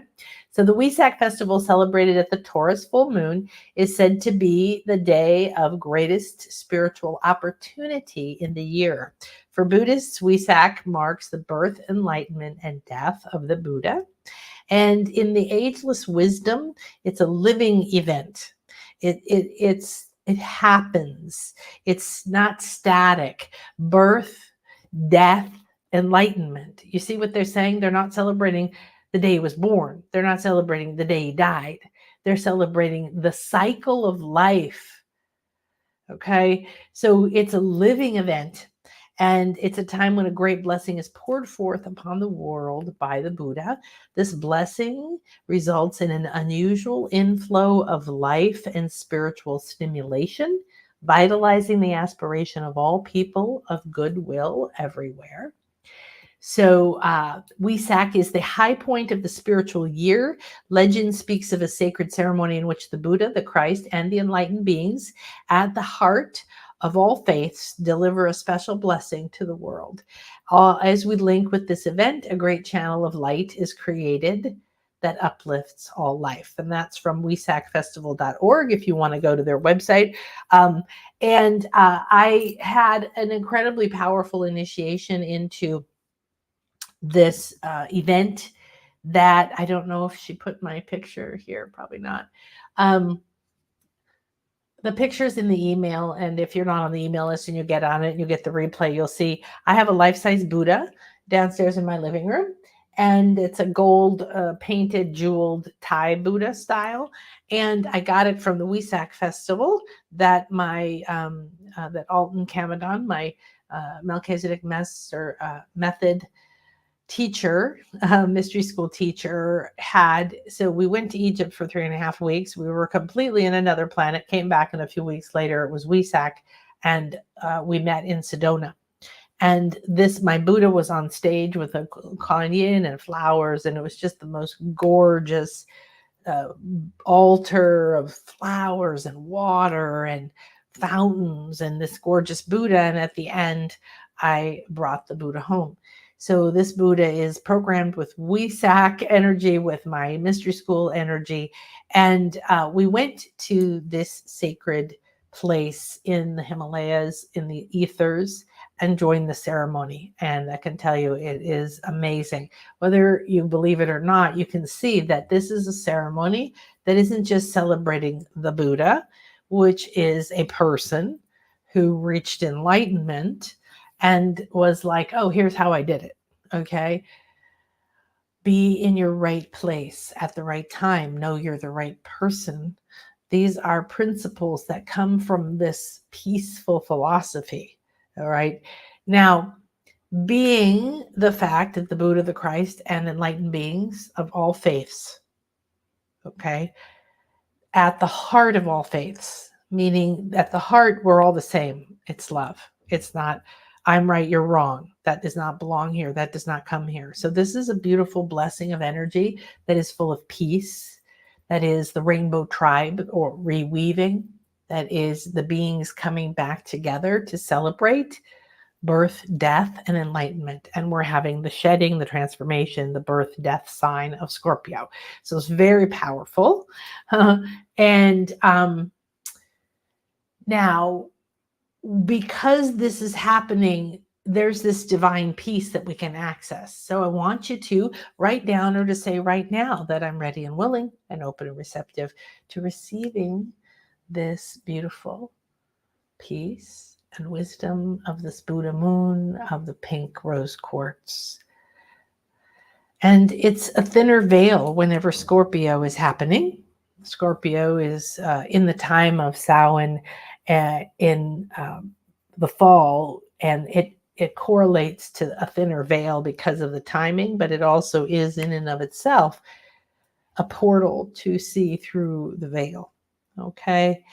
So the Wesak festival, celebrated at the Taurus full moon, is said to be the day of greatest spiritual opportunity in the year. For Buddhists, Wesak marks the birth, enlightenment, and death of the Buddha. And in the ageless wisdom, it's a living event. It happens. It's not static. Birth, death, enlightenment. You see what they're saying? They're not celebrating the day he was born. They're not celebrating the day he died. They're celebrating the cycle of life. Okay, so it's a living event. And it's a time when a great blessing is poured forth upon the world by the Buddha. This blessing results in an unusual inflow of life and spiritual stimulation, vitalizing the aspiration of all people of goodwill everywhere. So Wesak is the high point of the spiritual year. Legend speaks of a sacred ceremony in which the Buddha, the Christ, and the enlightened beings at the heart of all faiths deliver a special blessing to the world. As we link with this event, a great channel of light is created that uplifts all life. And that's from wesakfestival.org if you want to go to their website. I had an incredibly powerful initiation into this event that I don't know if she put my picture here, probably not. The picture's in the email, and if you're not on the email list and you get on it and you get the replay, you'll see I have a life-size Buddha downstairs in my living room, and it's a gold painted jeweled Thai Buddha style, and I got it from the Wesak Festival that my that Alton Kamadon, my Melchizedek method teacher, mystery school teacher, had. So we went to Egypt for 3.5 weeks. We were completely in another planet, came back, and a few weeks later it was Wesak, and we met in Sedona. And my Buddha was on stage with a kuan yin and flowers, and it was just the most gorgeous altar of flowers and water and fountains and this gorgeous Buddha. And at the end, I brought the Buddha home. So this Buddha is programmed with Wesak energy, with my mystery school energy. And we went to this sacred place in the Himalayas, in the ethers, and joined the ceremony. And I can tell you, it is amazing. Whether you believe it or not, you can see that this is a ceremony that isn't just celebrating the Buddha, which is a person who reached enlightenment and was like, oh, here's how I did it. Okay. Be in your right place at the right time. Know you're the right person. These are principles that come from this peaceful philosophy. All right. Now, being the fact that the Buddha, the Christ, and enlightened beings of all faiths, okay, at the heart of all faiths, meaning at the heart, we're all the same. It's love. It's not, I'm right, you're wrong. That does not belong here. That does not come here. So this is a beautiful blessing of energy that is full of peace. That is the rainbow tribe, or reweaving. That is the beings coming back together to celebrate birth, death, and enlightenment. And we're having the shedding, the transformation, the birth, death sign of Scorpio. So it's very powerful. Now, because this is happening, there's this divine peace that we can access. So I want you to write down, or to say right now, that I'm ready and willing and open and receptive to receiving this beautiful peace and wisdom of this Buddha moon, of the pink rose quartz. And it's a thinner veil whenever Scorpio is happening. Scorpio is in the time of Samhain in the fall, and it correlates to a thinner veil because of the timing, but it also is in and of itself a portal to see through the veil. Okay.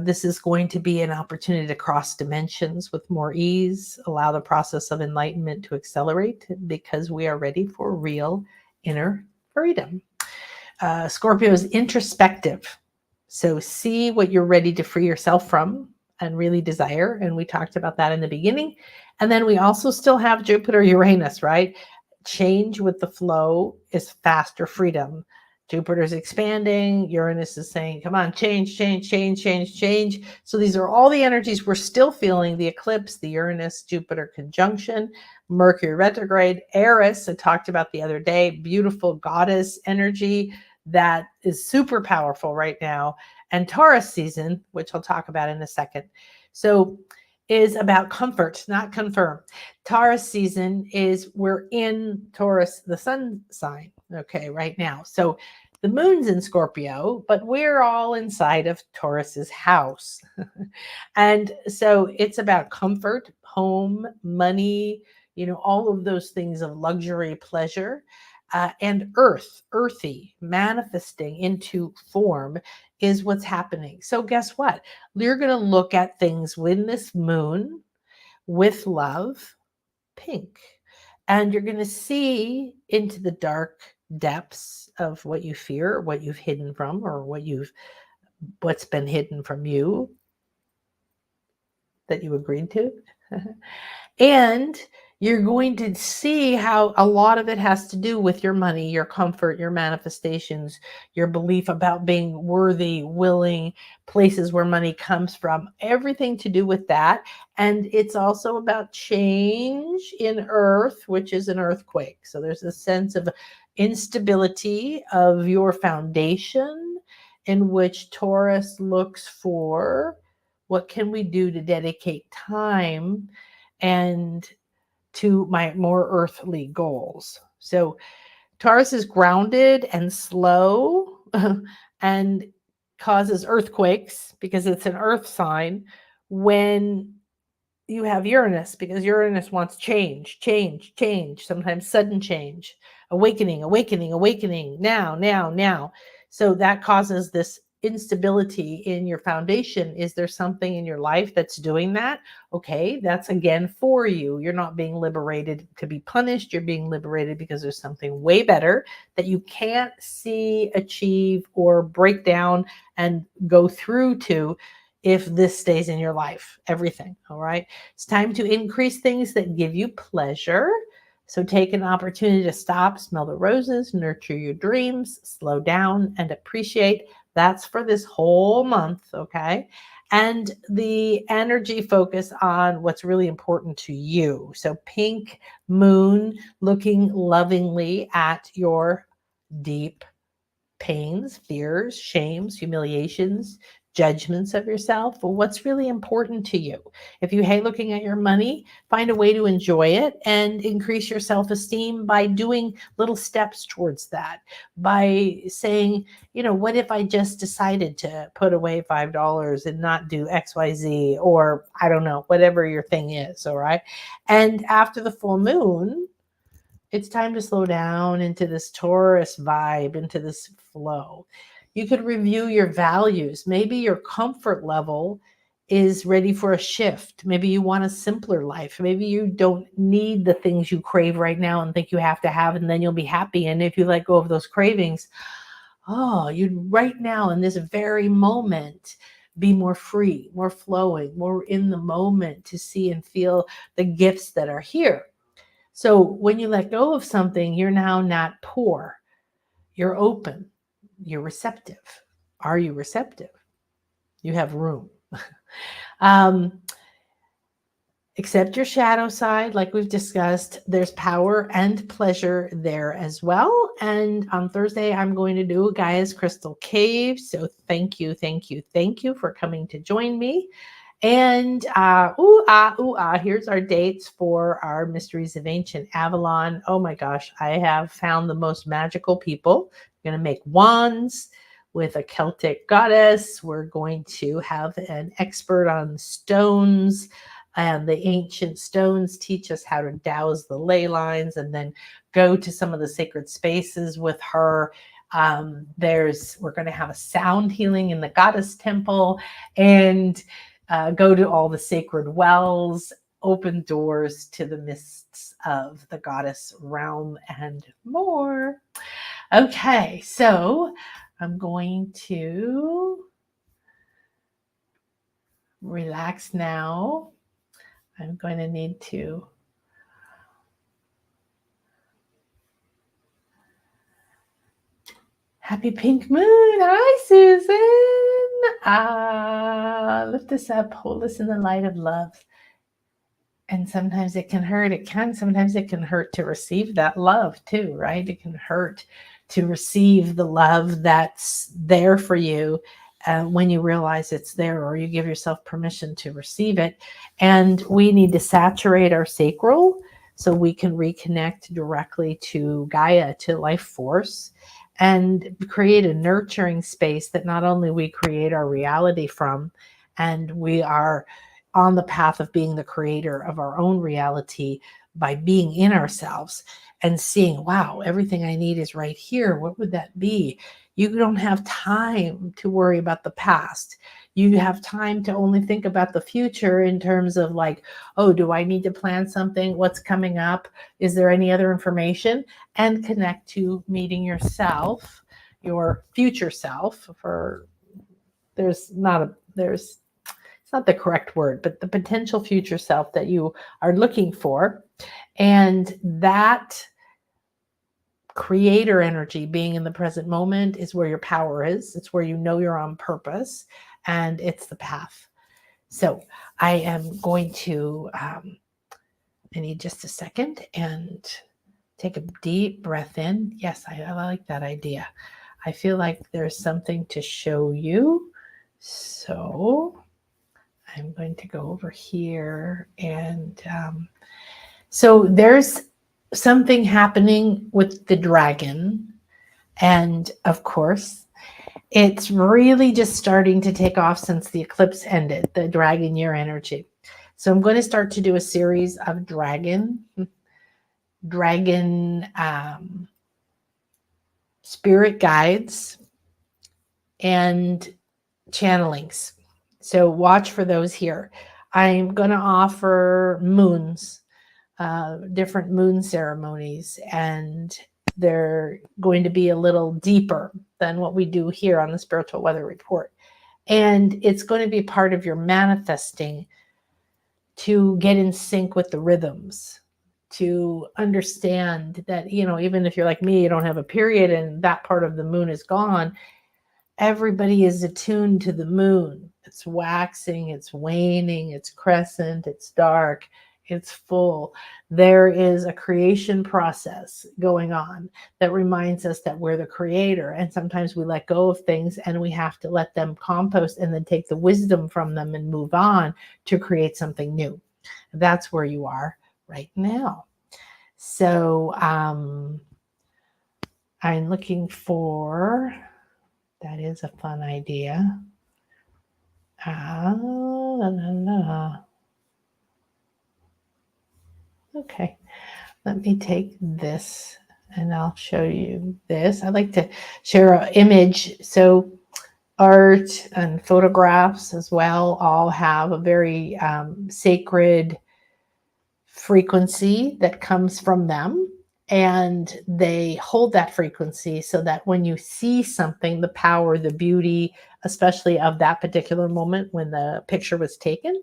This is going to be an opportunity to cross dimensions with more ease, allow the process of enlightenment to accelerate, because we are ready for real inner freedom. Scorpio is introspective. So see what you're ready to free yourself from and really desire. And we talked about that in the beginning. And then we also still have Jupiter, Uranus, right? Change with the flow is faster freedom. Jupiter's expanding, Uranus is saying, come on, change, change, change, change, change. So these are all the energies we're still feeling: the eclipse, the Uranus Jupiter conjunction, Mercury retrograde, Eris, I talked about the other day, beautiful goddess energy that is super powerful right now, and Taurus season, which I'll talk about in a second. So is about comfort, not confirm. Taurus season is we're in Taurus, the sun sign, okay, right now. So the moon's in Scorpio, but we're all inside of Taurus's house. And so it's about comfort, home, money, all of those things of luxury, pleasure, and earthy, manifesting into form is what's happening. So guess what? You're going to look at things with this moon with love, pink, and you're going to see into the dark depths of what you fear, what you've hidden from, or what's been hidden from you that you agreed to. And you're going to see how a lot of it has to do with your money, your comfort, your manifestations, your belief about being worthy, willing, places where money comes from, everything to do with that. And it's also about change in earth, which is an earthquake. So there's a sense of instability of your foundation, in which Taurus looks for what can we do to dedicate time and to my more earthly goals. So Taurus is grounded and slow and causes earthquakes because it's an earth sign when you have Uranus, because Uranus wants change, change, change, sometimes sudden change, awakening, awakening, awakening, now, now, now. So that causes this instability in your foundation. Is there something in your life that's doing that? Okay, that's again for you. You're not being liberated to be punished. You're being liberated because there's something way better that you can't see, achieve, or break down and go through to if this stays in your life, everything. All right. It's time to increase things that give you pleasure. So take an opportunity to stop, smell the roses, nurture your dreams, slow down, and appreciate. That's for this whole month. Okay. And the energy focus on what's really important to you. So pink moon, looking lovingly at your deep pains, fears, shames, humiliations, judgments of yourself. Well, what's really important to you? If you hate looking at your money, find a way to enjoy it and increase your self-esteem by doing little steps towards that. By saying, what if I just decided to put away $5 and not do XYZ, or I don't know, whatever your thing is, all right? And after the full moon, it's time to slow down into this Taurus vibe, into this flow. You could review your values. Maybe your comfort level is ready for a shift. Maybe you want a simpler life. Maybe you don't need the things you crave right now and think you have to have, and then you'll be happy. And if you let go of those cravings, you'd right now in this very moment be more free, more flowing, more in the moment to see and feel the gifts that are here. So when you let go of something, you're now not poor. You're open. You're receptive. Are you receptive? You have room. um, accept your shadow side, like we've discussed. There's power and pleasure there as well. And on Thursday, I'm going to do Gaia's Crystal Cave. So thank you, thank you, thank you for coming to join me. And here's our dates for our Mysteries of Ancient Avalon. Oh my gosh, I have found the most magical people. I'm going to make wands with a Celtic goddess. We're going to have an expert on stones, and the ancient stones teach us how to dowse the ley lines and then go to some of the sacred spaces with her. We're going to have a sound healing in the goddess temple, and go to all the sacred wells, open doors to the mists of the goddess realm, and more. Okay, so I'm going to relax now. I'm going to need to happy pink moon. Hi, Susan. Lift us up, hold us in the light of love. And sometimes it can hurt. Sometimes it can hurt to receive that love too, right? It can hurt to receive the love that's there for you when you realize it's there, or you give yourself permission to receive it. And we need to saturate our sacral so we can reconnect directly to Gaia, to life force, and create a nurturing space that not only we create our reality from, and we are on the path of being the creator of our own reality by being in ourselves and seeing, wow, everything I need is right here. What would that be? You don't have time to worry about the past. You have time to only think about the future in terms of like, oh, do I need to plan something? What's coming up? Is there any other information? And connect to meeting yourself, your future self. It's not the correct word, but the potential future self that you are looking for. And that creator energy, being in the present moment, is where your power is. It's where you know you're on purpose, and it's the path. So I am going to, I need just a second and take a deep breath in. Yes, I like that idea. I feel like there's something to show you. So I'm going to go over here, and so there's something happening with the dragon, and of course it's really just starting to take off since the eclipse ended, the dragon year energy. So I'm going to start to do a series of dragon spirit guides and channelings. So watch for those here. I'm going to offer moons, different moon ceremonies, and they're going to be a little deeper than what we do here on the Spiritual Weather Report. And it's going to be part of your manifesting to get in sync with the rhythms, to understand that, even if you're like me, you don't have a period and that part of the moon is gone, everybody is attuned to the moon. It's waxing, it's waning, it's crescent, it's dark, it's full. There is a creation process going on that reminds us that we're the creator. And sometimes we let go of things and we have to let them compost and then take the wisdom from them and move on to create something new. That's where you are right now. So I'm looking for, that is a fun idea. Okay, let me take this and I'll show you this. I like to share an image. So art and photographs as well all have a very sacred frequency that comes from them. And they hold that frequency so that when you see something, the power, the beauty, especially of that particular moment when the picture was taken,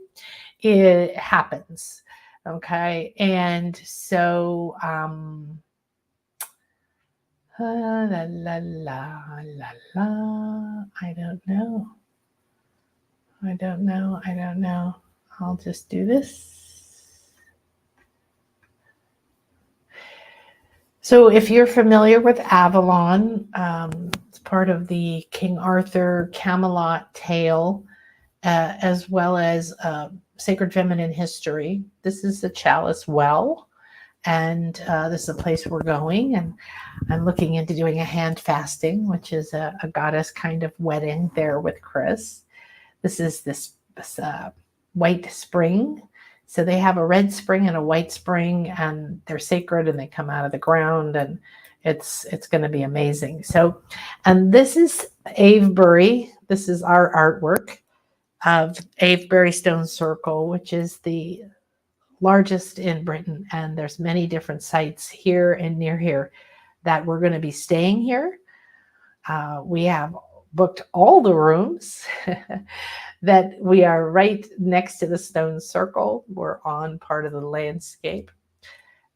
it happens. Okay. And so, la, la, la, la, la. I don't know. I'll just do this. So if you're familiar with Avalon, it's part of the King Arthur Camelot tale, as well as Sacred Feminine History. This is the Chalice Well, and this is a place we're going. And I'm looking into doing a hand fasting, which is a goddess kind of wedding there with Chris. This is this white spring. So they have a red spring and a white spring, and they're sacred and they come out of the ground, and it's going to be amazing. So, and this is Avebury. This is our artwork of Avebury Stone Circle, which is the largest in Britain. And there's many different sites here and near here that we're going to be staying here. We have booked all the rooms. that we are right next to the stone circle. We're on part of the landscape.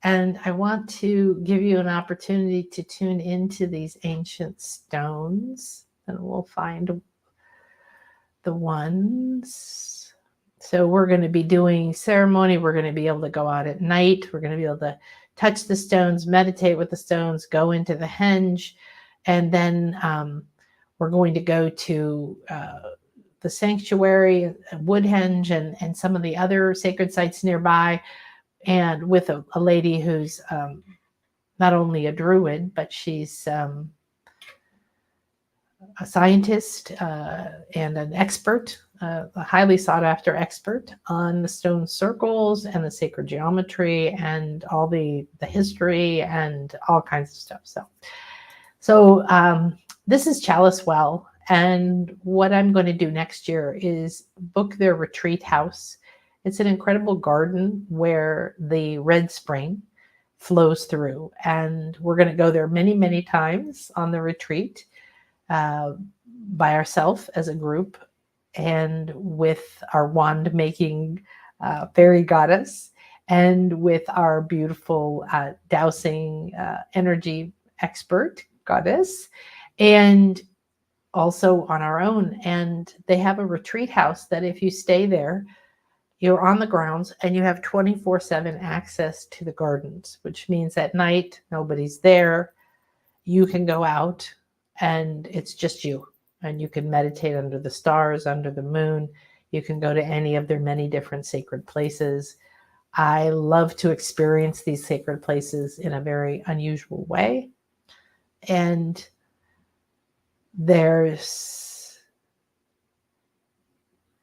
And I want to give you an opportunity to tune into these ancient stones, and we'll find the ones. So we're going to be doing ceremony. We're going to be able to go out at night. We're going to be able to touch the stones, meditate with the stones, go into the henge, and then we're going to go to the sanctuary, Woodhenge, and some of the other sacred sites nearby, and with a lady who's not only a druid, but she's a scientist and an expert, a highly sought after expert on the stone circles and the sacred geometry and all the history and all kinds of stuff. So this is Chalice Well. And what I'm going to do next year is book their retreat house. It's an incredible garden where the Red Spring flows through. And we're going to go there many, many times on the retreat by ourselves as a group and with our wand making fairy goddess and with our beautiful dowsing energy expert goddess, and also on our own. And they have a retreat house that if you stay there, you're on the grounds and you have 24/7 access to the gardens, which means at night, nobody's there. You can go out and it's just you. And you can meditate under the stars, under the moon. You can go to any of their many different sacred places. I love to experience these sacred places in a very unusual way. And there's,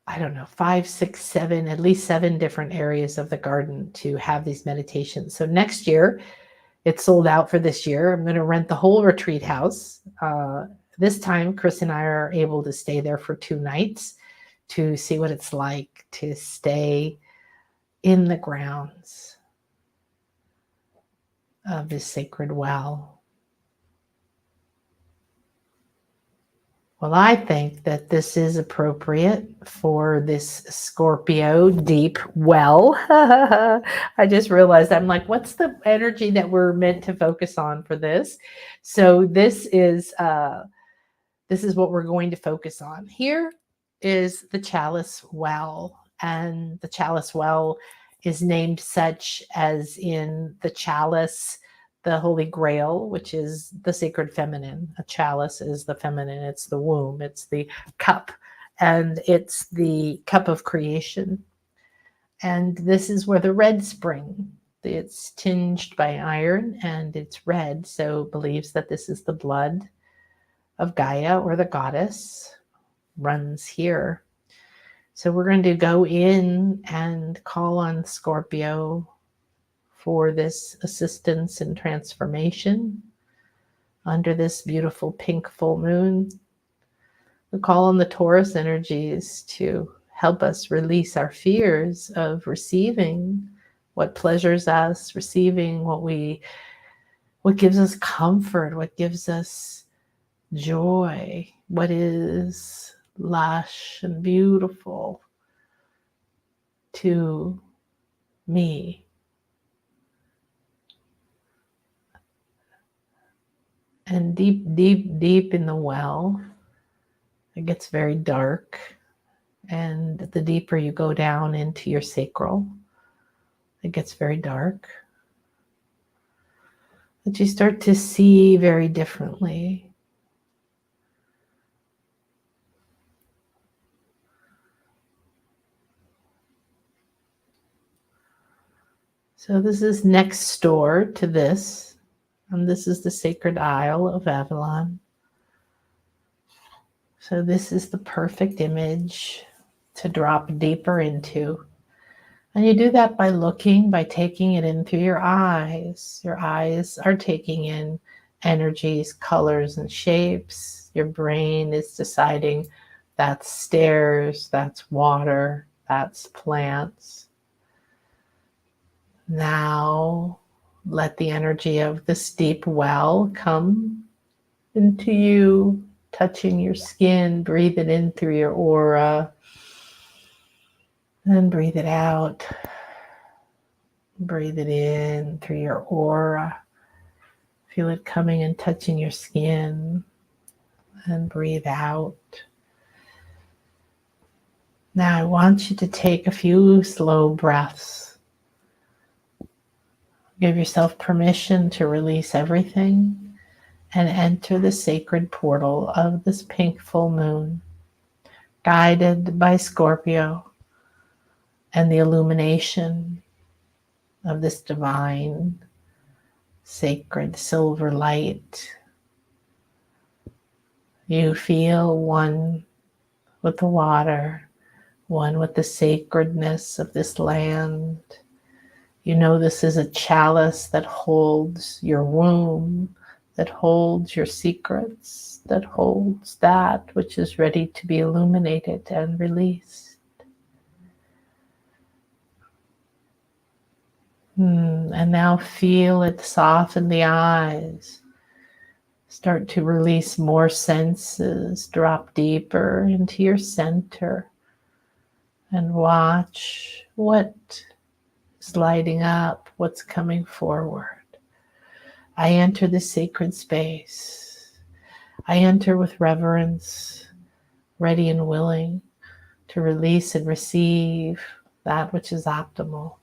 I don't know, 5, 6, 7, at least 7 different areas of the garden to have these meditations. So next year, it's sold out for this year. I'm going to rent the whole retreat house. This time, Chris and I are able to stay there for 2 nights to see what it's like to stay in the grounds of this sacred well. Well, I think that this is appropriate for this Scorpio deep well. I just realized, I'm like, what's the energy that we're meant to focus on for this? So this is what we're going to focus on. Here is the Chalice Well, and the Chalice Well is named such as in the chalice, the Holy Grail, which is the sacred feminine. A chalice is the feminine. It's the womb. It's the cup. And it's the cup of creation. And this is where the red spring, it's tinged by iron and it's red. So believes that this is the blood of Gaia or the goddess runs here. So we're going to go in and call on Scorpio for this assistance and transformation under this beautiful pink full moon. We call on the Taurus energies to help us release our fears of receiving what pleasures us, receiving what gives us comfort, what gives us joy, what is lush and beautiful to me. And deep, deep, deep in the well, it gets very dark. And the deeper you go down into your sacral, it gets very dark. But you start to see very differently. So this is next door to this. And this is the Sacred Isle of Avalon. So this is the perfect image to drop deeper into. And you do that by looking, by taking it in through your eyes. Your eyes are taking in energies, colors, and shapes. Your brain is deciding that's stairs, that's water, that's plants. Now, let the energy of this deep well come into you, touching your skin, breathe it in through your aura. Then breathe it out. Breathe it in through your aura. Feel it coming and touching your skin. And breathe out. Now I want you to take a few slow breaths. Give yourself permission to release everything and enter the sacred portal of this pink full moon, guided by Scorpio and the illumination of this divine, sacred silver light. You feel one with the water, one with the sacredness of this land. You know this is a chalice that holds your womb, that holds your secrets, that holds that which is ready to be illuminated and released. And now feel it soften the eyes. Start to release more senses. Drop deeper into your center and watch what is lighting up, what's coming forward. I enter the sacred space. I enter with reverence, ready and willing to release and receive that which is optimal.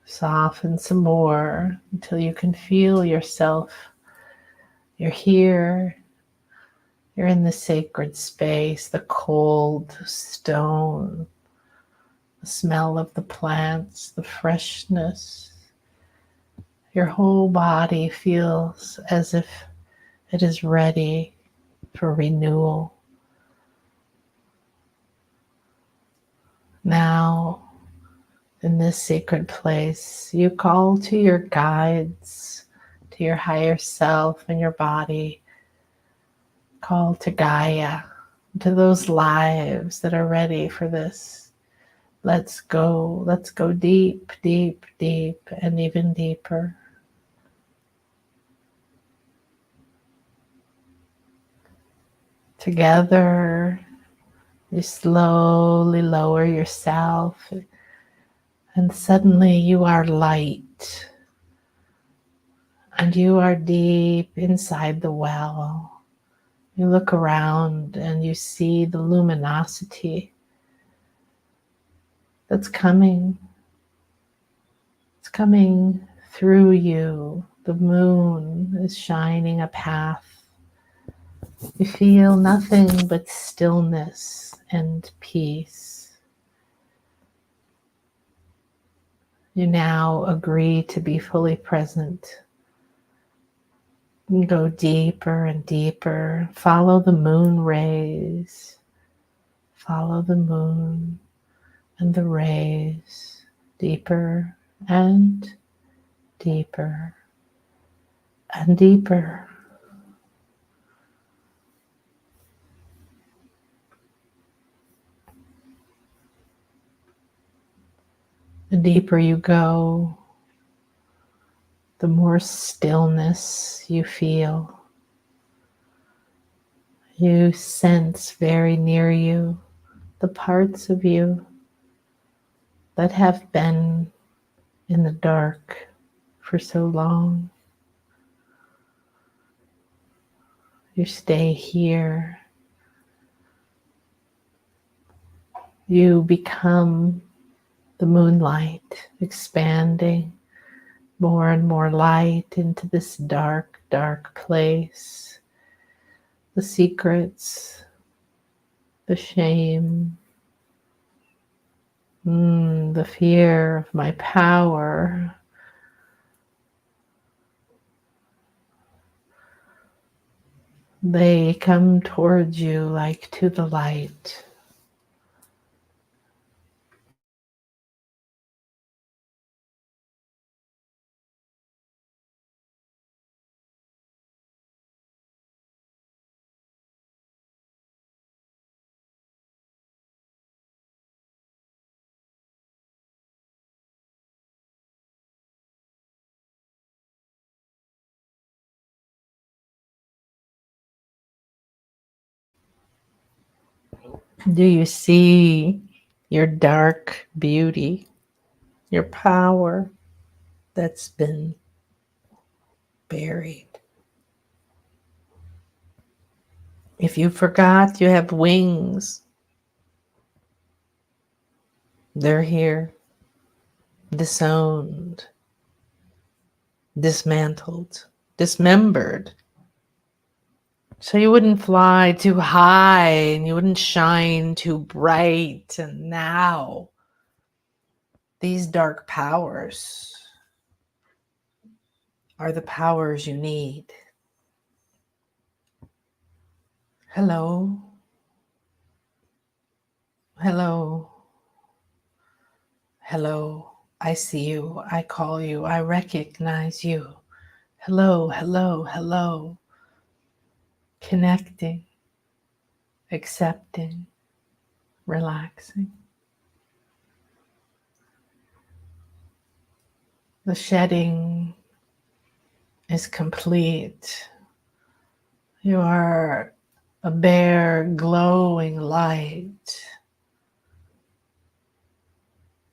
Soften some more until you can feel yourself. You're here. You're in the sacred space, the cold stone, the smell of the plants, the freshness. Your whole body feels as if it is ready for renewal. Now, in this sacred place, you call to your guides, to your higher self and your body. Call to Gaia, to those lives that are ready for this. Let's go deep, deep, deep, and even deeper. Together, you slowly lower yourself, and suddenly you are light, and you are deep inside the well. You look around and you see the luminosity that's coming. It's coming through you. The moon is shining a path. You feel nothing but stillness and peace. You now agree to be fully present. You go deeper and deeper. Follow the moon rays. Follow the moon and the rays deeper and deeper and deeper. The deeper you go, the more stillness you feel. You sense very near you the parts of you that have been in the dark for so long. You stay here. You become the moonlight, expanding more and more light into this dark, dark place. The secrets, the shame, the fear of my power. They come towards you like to the light. Do you see your dark beauty, your power that's been buried? If you forgot you have wings, they're here, disowned, dismantled, dismembered. So you wouldn't fly too high and you wouldn't shine too bright. And now these dark powers are the powers you need. Hello. Hello. Hello. I see you. I call you. I recognize you. Hello, hello, hello. Connecting, accepting, relaxing. The shedding is complete. You are a bare, glowing light.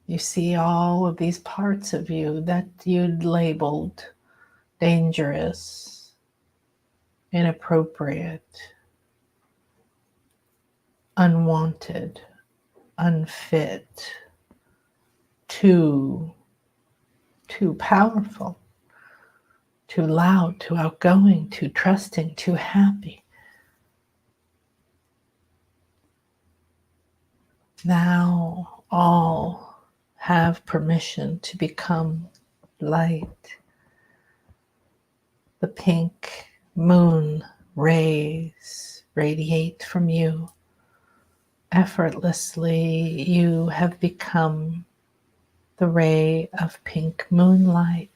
You see all of these parts of you that you'd labeled dangerous, inappropriate, unwanted, unfit, too powerful, too loud, too outgoing, too trusting, too happy. Now all have permission to become light. The pink moon rays radiate from you. Effortlessly, you have become the ray of pink moonlight.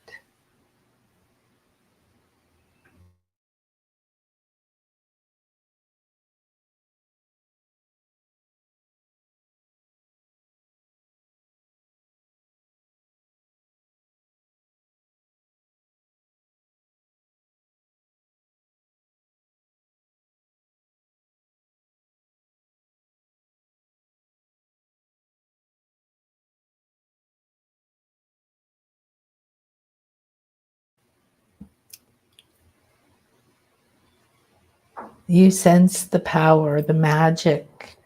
You sense the power, the magic,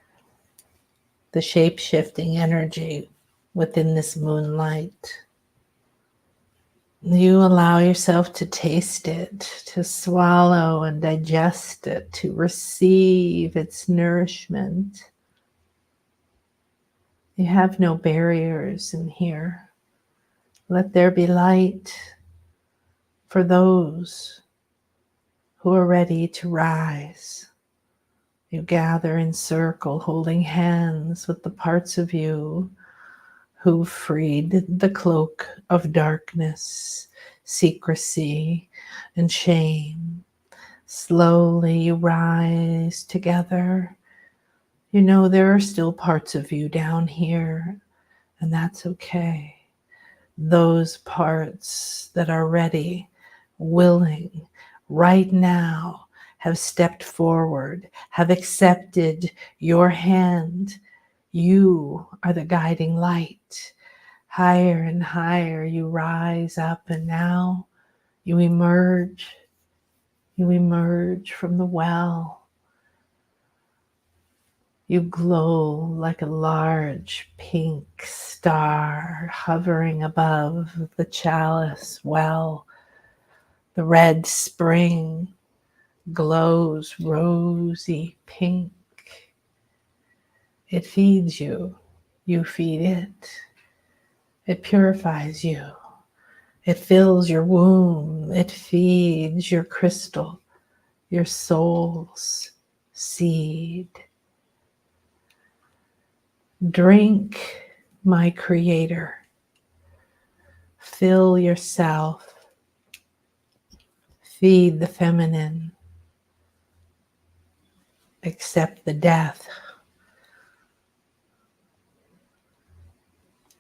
the shape-shifting energy within this moonlight. You allow yourself to taste it, to swallow and digest it, to receive its nourishment. You have no barriers in here. Let there be light for those who are ready to rise. You gather in circle, holding hands with the parts of you who freed the cloak of darkness, secrecy, and shame. Slowly you rise together. You know there are still parts of you down here, and that's okay. Those parts that are ready, willing, right now, have stepped forward, have accepted your hand. You are the guiding light. Higher and higher you rise up, and now you emerge. You emerge from the well. You glow like a large pink star hovering above the chalice well. The red spring glows rosy pink. It feeds you. You feed it. It purifies you. It fills your womb. It feeds your crystal, your soul's seed. Drink, my creator. Fill yourself. Feed the feminine. Accept the death.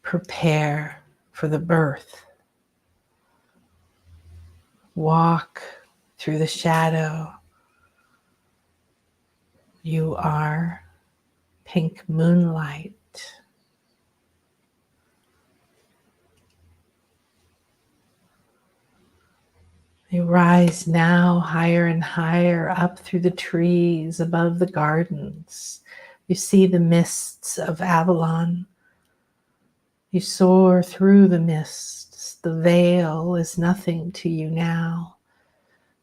Prepare for the birth. Walk through the shadow. You are pink moonlight. You rise now higher and higher up through the trees above the gardens. You see the mists of Avalon. You soar through the mists. The veil is nothing to you now.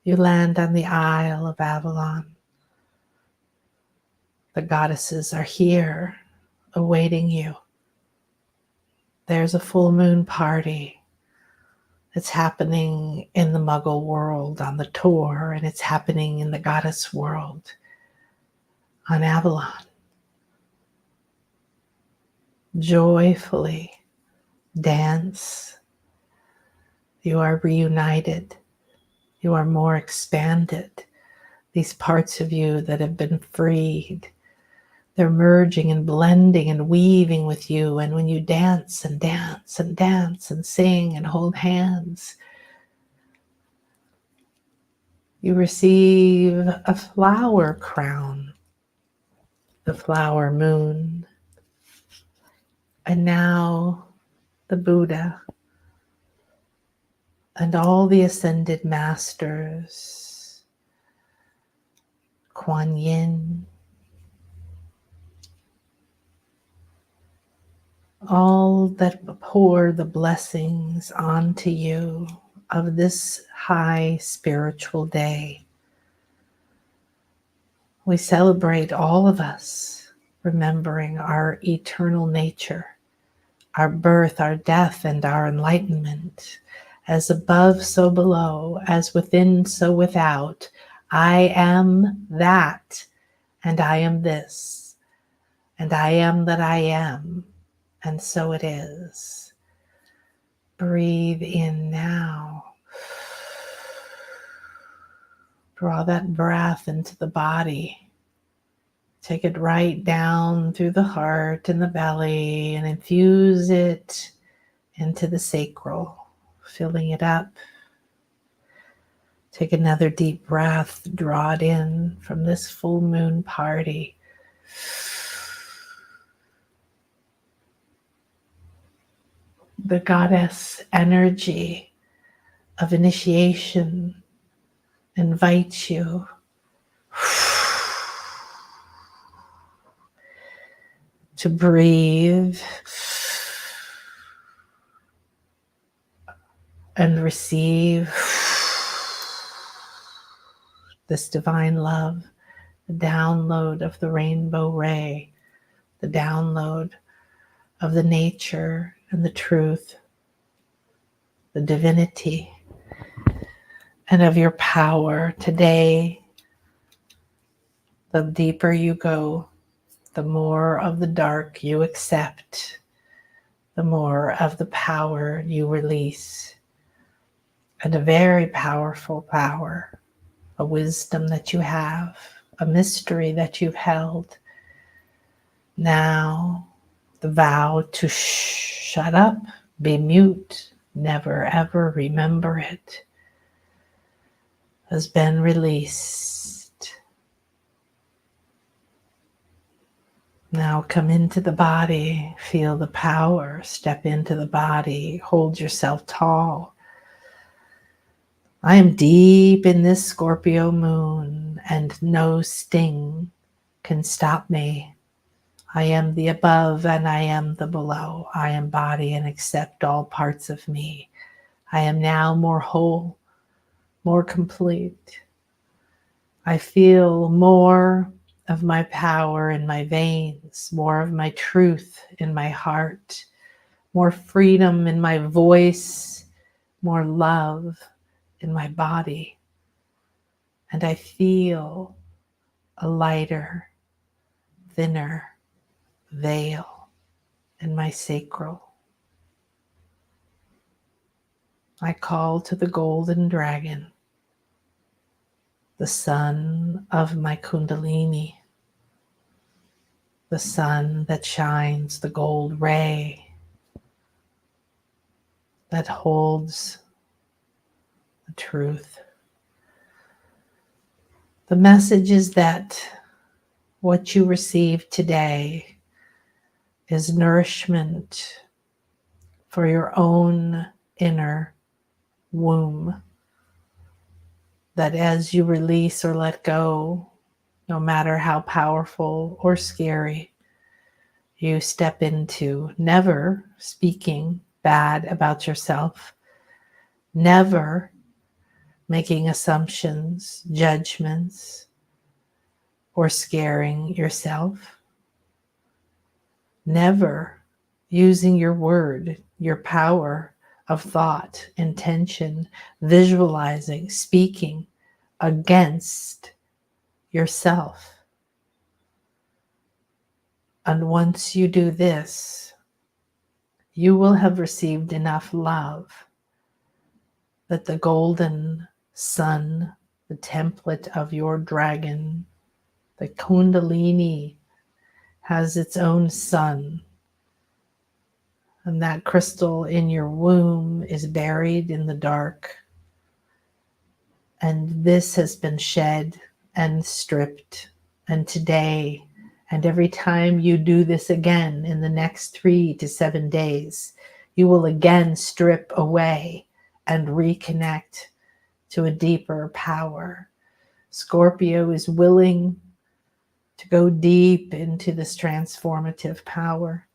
You land on the Isle of Avalon. The goddesses are here, awaiting you. There's a full moon party. It's happening in the Muggle world on the tour, and it's happening in the goddess world on Avalon. Joyfully dance. You are reunited. You are more expanded. These parts of you that have been freed, they're merging and blending and weaving with you. And when you dance and dance and dance and sing and hold hands, you receive a flower crown, the flower moon, and now the Buddha and all the ascended masters, Kuan Yin, all that pour the blessings onto you of this high spiritual day. We celebrate all of us, remembering our eternal nature, our birth, our death, and our enlightenment. As above, so below, as within, so without. I am that, and I am this, and I am that I am, and so it is. Breathe in now. Draw that breath into the body. Take it right down through the heart and the belly and infuse it into the sacral, filling it up. Take another deep breath, draw it in from this full moon party. The goddess energy of initiation invites you to breathe and receive this divine love, the download of the rainbow ray, the download of the nature and the truth, the divinity, and of your power. Today, the deeper you go, the more of the dark you accept, the more of the power you release. And a very powerful power, a wisdom that you have, a mystery that you've held. Now, the vow to shut up, be mute, never ever remember it, has been released. Now come into the body, feel the power, step into the body, hold yourself tall. I am deep in this Scorpio moon, and no sting can stop me. I am the above and I am the below. I embody and accept all parts of me. I am now more whole, more complete. I feel more of my power in my veins, more of my truth in my heart, more freedom in my voice, more love in my body. And I feel a lighter, thinner veil in my sacral. I call to the golden dragon, the sun of my kundalini, the sun that shines the gold ray, that holds the truth. The message is that What you receive today is nourishment for your own inner womb, that as you release or let go, no matter how powerful or scary, you step into never speaking bad about yourself, never making assumptions, judgments, or scaring yourself, never using your word, your power of thought, intention, visualizing, speaking against yourself. And once you do this, you will have received enough love that the golden sun, the template of your dragon, the Kundalini, has its own sun. And that crystal in your womb is buried in the dark. And this has been shed and stripped. And today, and every time you do this again in the next 3 to 7 days, you will again strip away and reconnect to a deeper power. Scorpio is willing to go deep into this transformative power.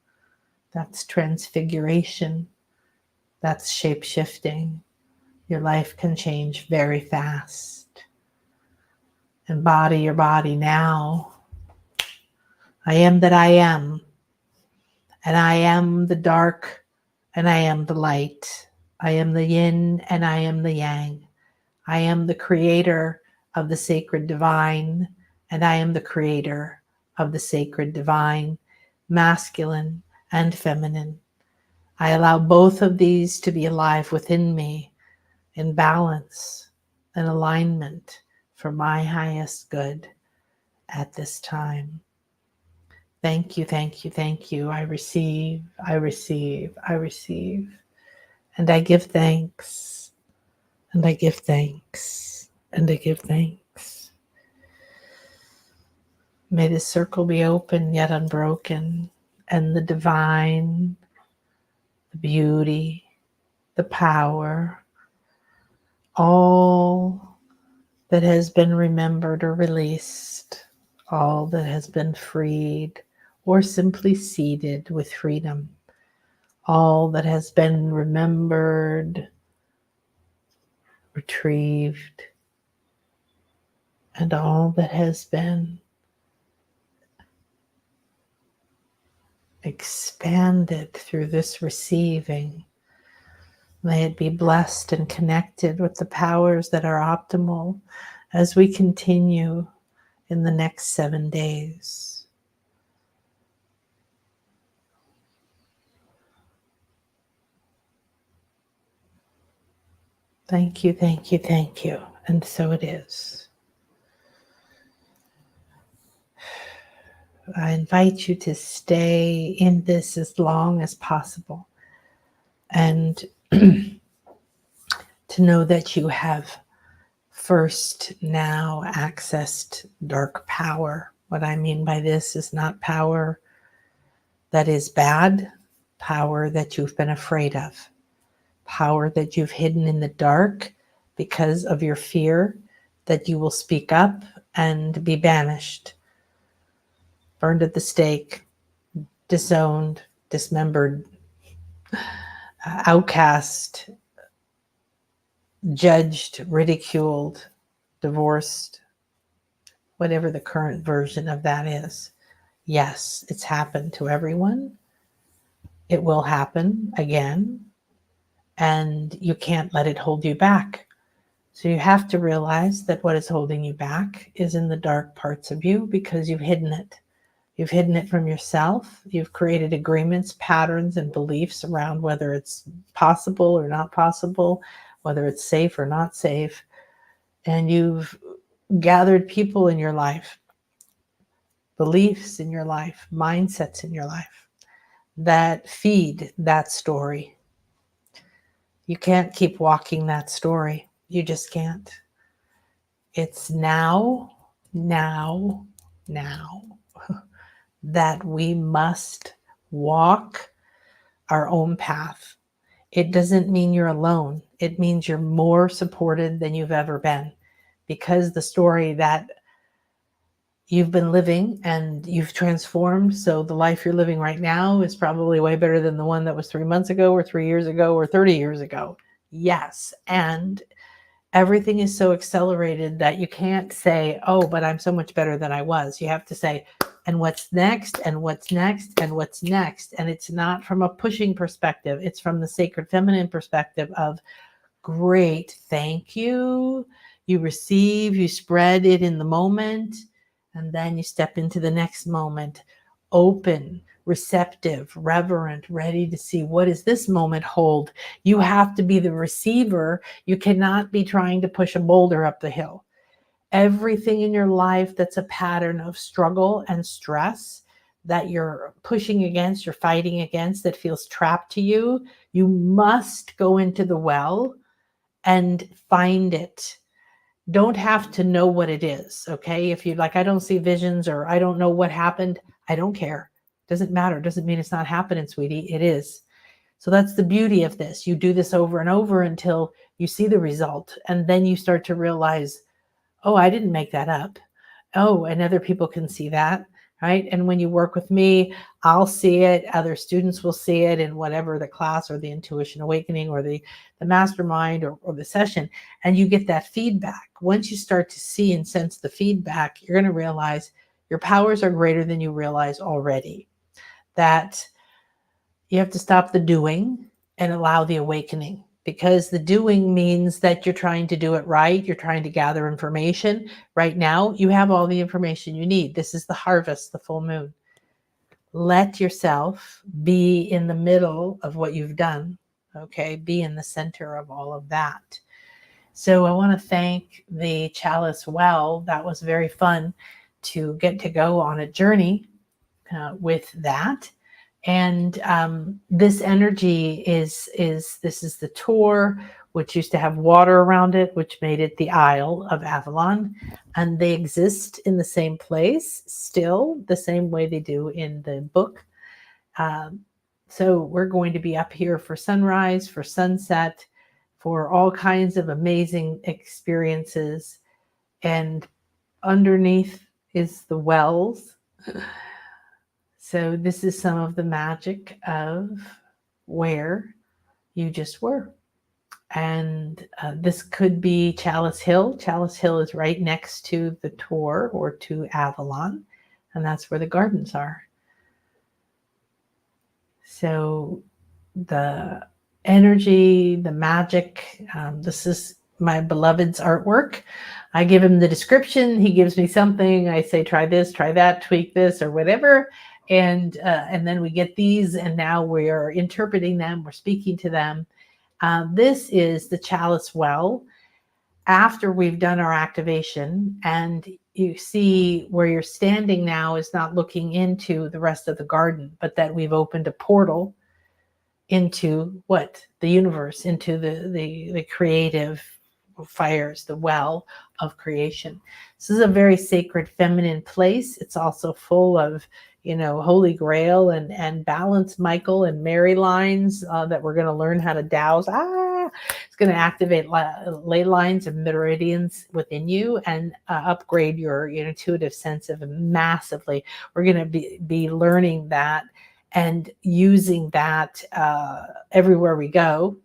That's transfiguration. That's shape-shifting. Your life can change very fast. Embody your body now. I am that I am. And I am the dark and I am the light. I am the yin and I am the yang. I am the creator of the sacred divine and I am the creator of the sacred divine, masculine and feminine. I allow both of these to be alive within me in balance and alignment for my highest good at this time. Thank you, thank you, thank you. I receive, I receive, I receive. And I give thanks, and I give thanks, and I give thanks. May this circle be open yet unbroken, and the divine, the beauty, the power, all that has been remembered or released, all that has been freed or simply seeded with freedom, all that has been remembered, retrieved, and all that has been expanded through this receiving, may it be blessed and connected with the powers that are optimal as we continue in the next 7 days. Thank you, thank you, thank you. And so it is. I invite you to stay in this as long as possible and to know that you have first now accessed dark power. What I mean by this is not power that is bad, power that you've been afraid of, power that you've hidden in the dark because of your fear that you will speak up and be banished, burned at the stake, disowned, dismembered, outcast, judged, ridiculed, divorced, whatever the current version of that is. Yes, it's happened to everyone. It will happen again. And you can't let it hold you back. So you have to realize that what is holding you back is in the dark parts of you because you've hidden it. You've hidden it from yourself. You've created agreements, patterns, and beliefs around whether it's possible or not possible, whether it's safe or not safe. And you've gathered people in your life, beliefs in your life, mindsets in your life that feed that story. You can't keep walking that story. You just can't. It's now, now, now. that we must walk our own path. It doesn't mean you're alone. It means you're more supported than you've ever been, because the story that you've been living and you've transformed. So the life you're living right now is probably way better than the one that was 3 months ago or 3 years ago or 30 years ago. Yes. And everything is so accelerated that you can't say, oh, but I'm so much better than I was. You have to say, and what's next, and what's next, and what's next. And it's not from a pushing perspective. It's from the sacred feminine perspective of, great, thank you. You receive, you spread it in the moment, and then you step into the next moment, open, receptive, reverent, ready to see, what does this moment hold? You have to be the receiver. You cannot be trying to push a boulder up the hill. Everything in your life that's a pattern of struggle and stress that you're pushing against, you're fighting against, that feels trapped to you, you must go into the well and find it. Don't have to know what it is, okay? If you're like, I don't see visions, or I don't know what happened, I don't care. Doesn't matter. Doesn't mean it's not happening, sweetie. It is. So that's the beauty of this. You do this over and over until you see the result. And then you start to realize, oh, I didn't make that up. Oh, and other people can see that, right? And when you work with me, I'll see it. Other students will see it in whatever the class or the intuition awakening or the mastermind or the session. And you get that feedback. Once you start to see and sense the feedback, you're going to realize your powers are greater than you realize already. That you have to stop the doing and allow the awakening, because the doing means that you're trying to do it right. You're trying to gather information. Right now, you have all the information you need. This is the harvest, the full moon. Let yourself be in the middle of what you've done, okay? Be in the center of all of that. So I want to thank the Chalice Well. That was very fun to get to go on a journey with that. And this energy is this is the tour, which used to have water around it, which made it the Isle of Avalon. And they exist in the same place still, the same way they do in the book. So we're going to be up here for sunrise, for sunset, for all kinds of amazing experiences. And underneath is the wells. So this is some of the magic of where you just were. And this could be Chalice Hill. Chalice Hill is right next to the tour, or to Avalon, and that's where the gardens are. So the energy, the magic, this is my beloved's artwork. I give him the description. He gives me something. I say, try this, try that, tweak this, or whatever. And then we get these, and now we are interpreting them. We're speaking to them. This is the Chalice Well after we've done our activation, and you see where you're standing now is not looking into the rest of the garden, but that we've opened a portal into what? The universe, into the creative fires, the well of creation. This is a very sacred feminine place. It's also full of, Holy Grail and Balance Michael and Mary lines that we're going to learn how to douse. It's going to activate ley lines and meridians within you and upgrade your intuitive sense of massively. We're going to be learning that and using that everywhere we go.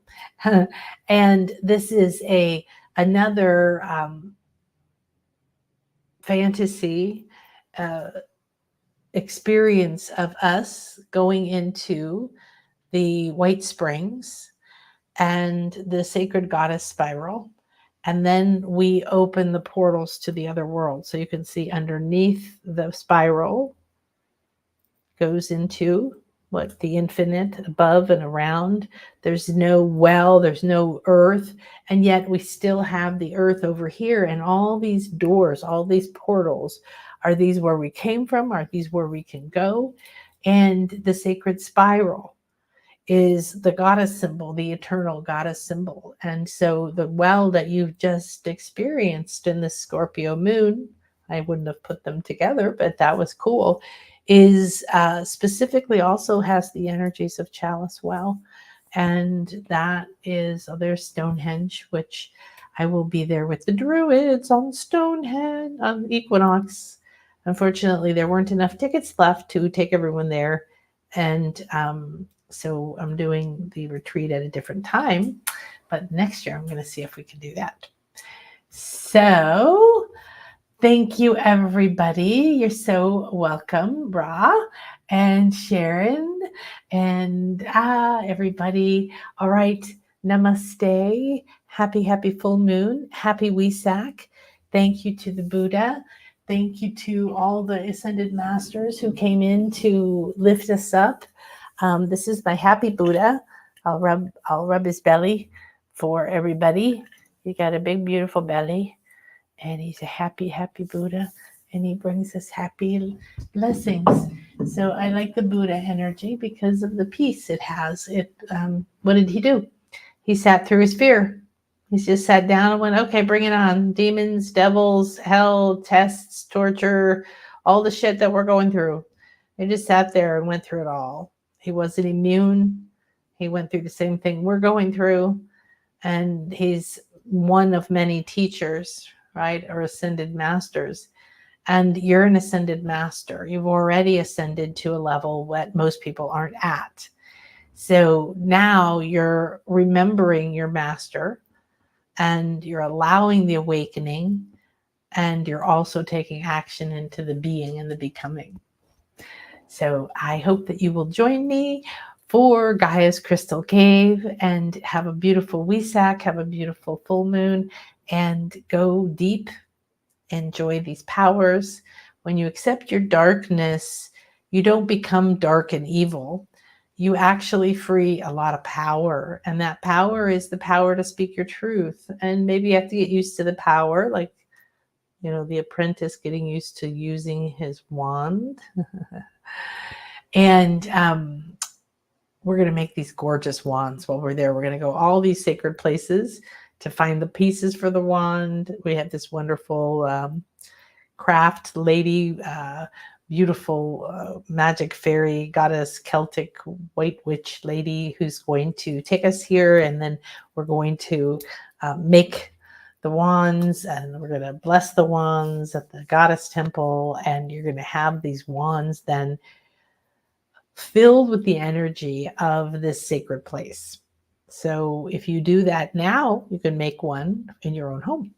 And this is another fantasy experience of us going into the White Springs and the Sacred Goddess Spiral. And then we open the portals to the other world. So you can see underneath the spiral goes into the infinite, above and around. There's no well, there's no earth, and yet we still have the earth over here. And all these doors, all these portals, are these where we came from? Are these where we can go? And the sacred spiral is the goddess symbol, the eternal goddess symbol. And so the well that you've just experienced in the Scorpio moon, I wouldn't have put them together, but that was cool, is specifically also has the energies of Chalice Well. And that is, oh, there's Stonehenge, which I will be there with the Druids on Stonehenge on Equinox. Unfortunately, there weren't enough tickets left to take everyone there. And so I'm doing the retreat at a different time. But next year, I'm going to see if we can do that. So thank you, everybody. You're so welcome, Bra and Sharon and everybody. All right. Namaste. Happy full moon. Happy Wesak. Thank you to the Buddha. Thank you to all the Ascended Masters who came in to lift us up. This is my happy Buddha. I'll rub his belly for everybody. He got a big, beautiful belly. And he's a happy Buddha, and he brings us happy blessings. So I like the Buddha energy because of the peace it has. What did he do? He sat through his fear. He just sat down and went, okay, bring it on. Demons, devils, hell, tests, torture, all the shit that we're going through. He just sat there and went through it all. He wasn't immune. He went through the same thing we're going through. And he's one of many teachers, right? Or ascended masters. And you're an ascended master. You've already ascended to a level that most people aren't at. So now you're remembering your master and you're allowing the awakening, and you're also taking action into the being and the becoming. So I hope that you will join me for Gaia's Crystal Cave and have a beautiful Wesak, have a beautiful full moon, and go deep. Enjoy these powers. When you accept your darkness, you don't become dark and evil. You actually free a lot of power. And that power is the power to speak your truth. And maybe you have to get used to the power, like, the apprentice getting used to using his wand. And we're going to make these gorgeous wands while we're there. We're going to go all these sacred places to find the pieces for the wand. We have this wonderful craft lady, beautiful magic fairy goddess, Celtic white witch lady who's going to take us here. And then we're going to make the wands, and we're going to bless the wands at the goddess temple. And you're going to have these wands then filled with the energy of this sacred place. So if you do that now, you can make one in your own home.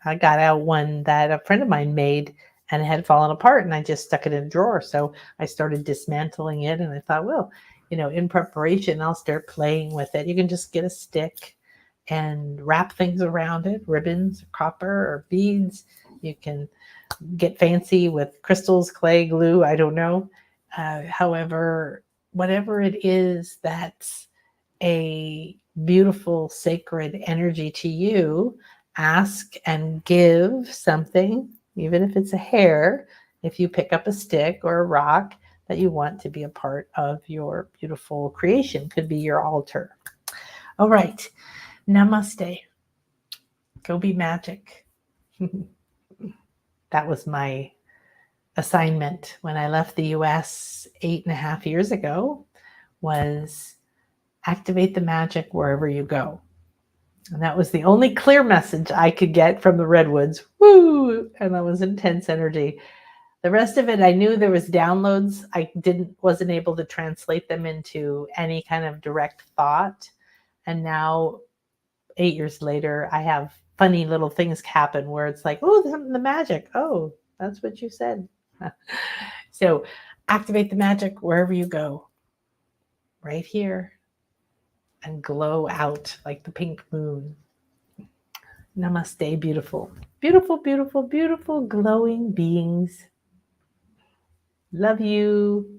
I got out one that a friend of mine made, and it had fallen apart, and I just stuck it in a drawer. So I started dismantling it, and I thought, well, in preparation, I'll start playing with it. You can just get a stick and wrap things around it, ribbons, copper, or beads. You can get fancy with crystals, clay, glue, I don't know. However, whatever it is that's a beautiful, sacred energy to you, ask and give something, even if it's a hair, if you pick up a stick or a rock that you want to be a part of your beautiful creation. Could be your altar. All right. Namaste. Go be magic. That was my assignment when I left the US 8.5 years ago, was activate the magic wherever you go. And that was the only clear message I could get from the redwoods. Woo! And that was intense energy. The rest of it, I knew there was downloads. I wasn't able to translate them into any kind of direct thought. And now, 8 years later, I have funny little things happen where it's like, oh, the magic. Oh, that's what you said. So activate the magic wherever you go, right here, and glow out like the pink moon. Namaste, beautiful, beautiful, beautiful, beautiful, glowing beings. Love you.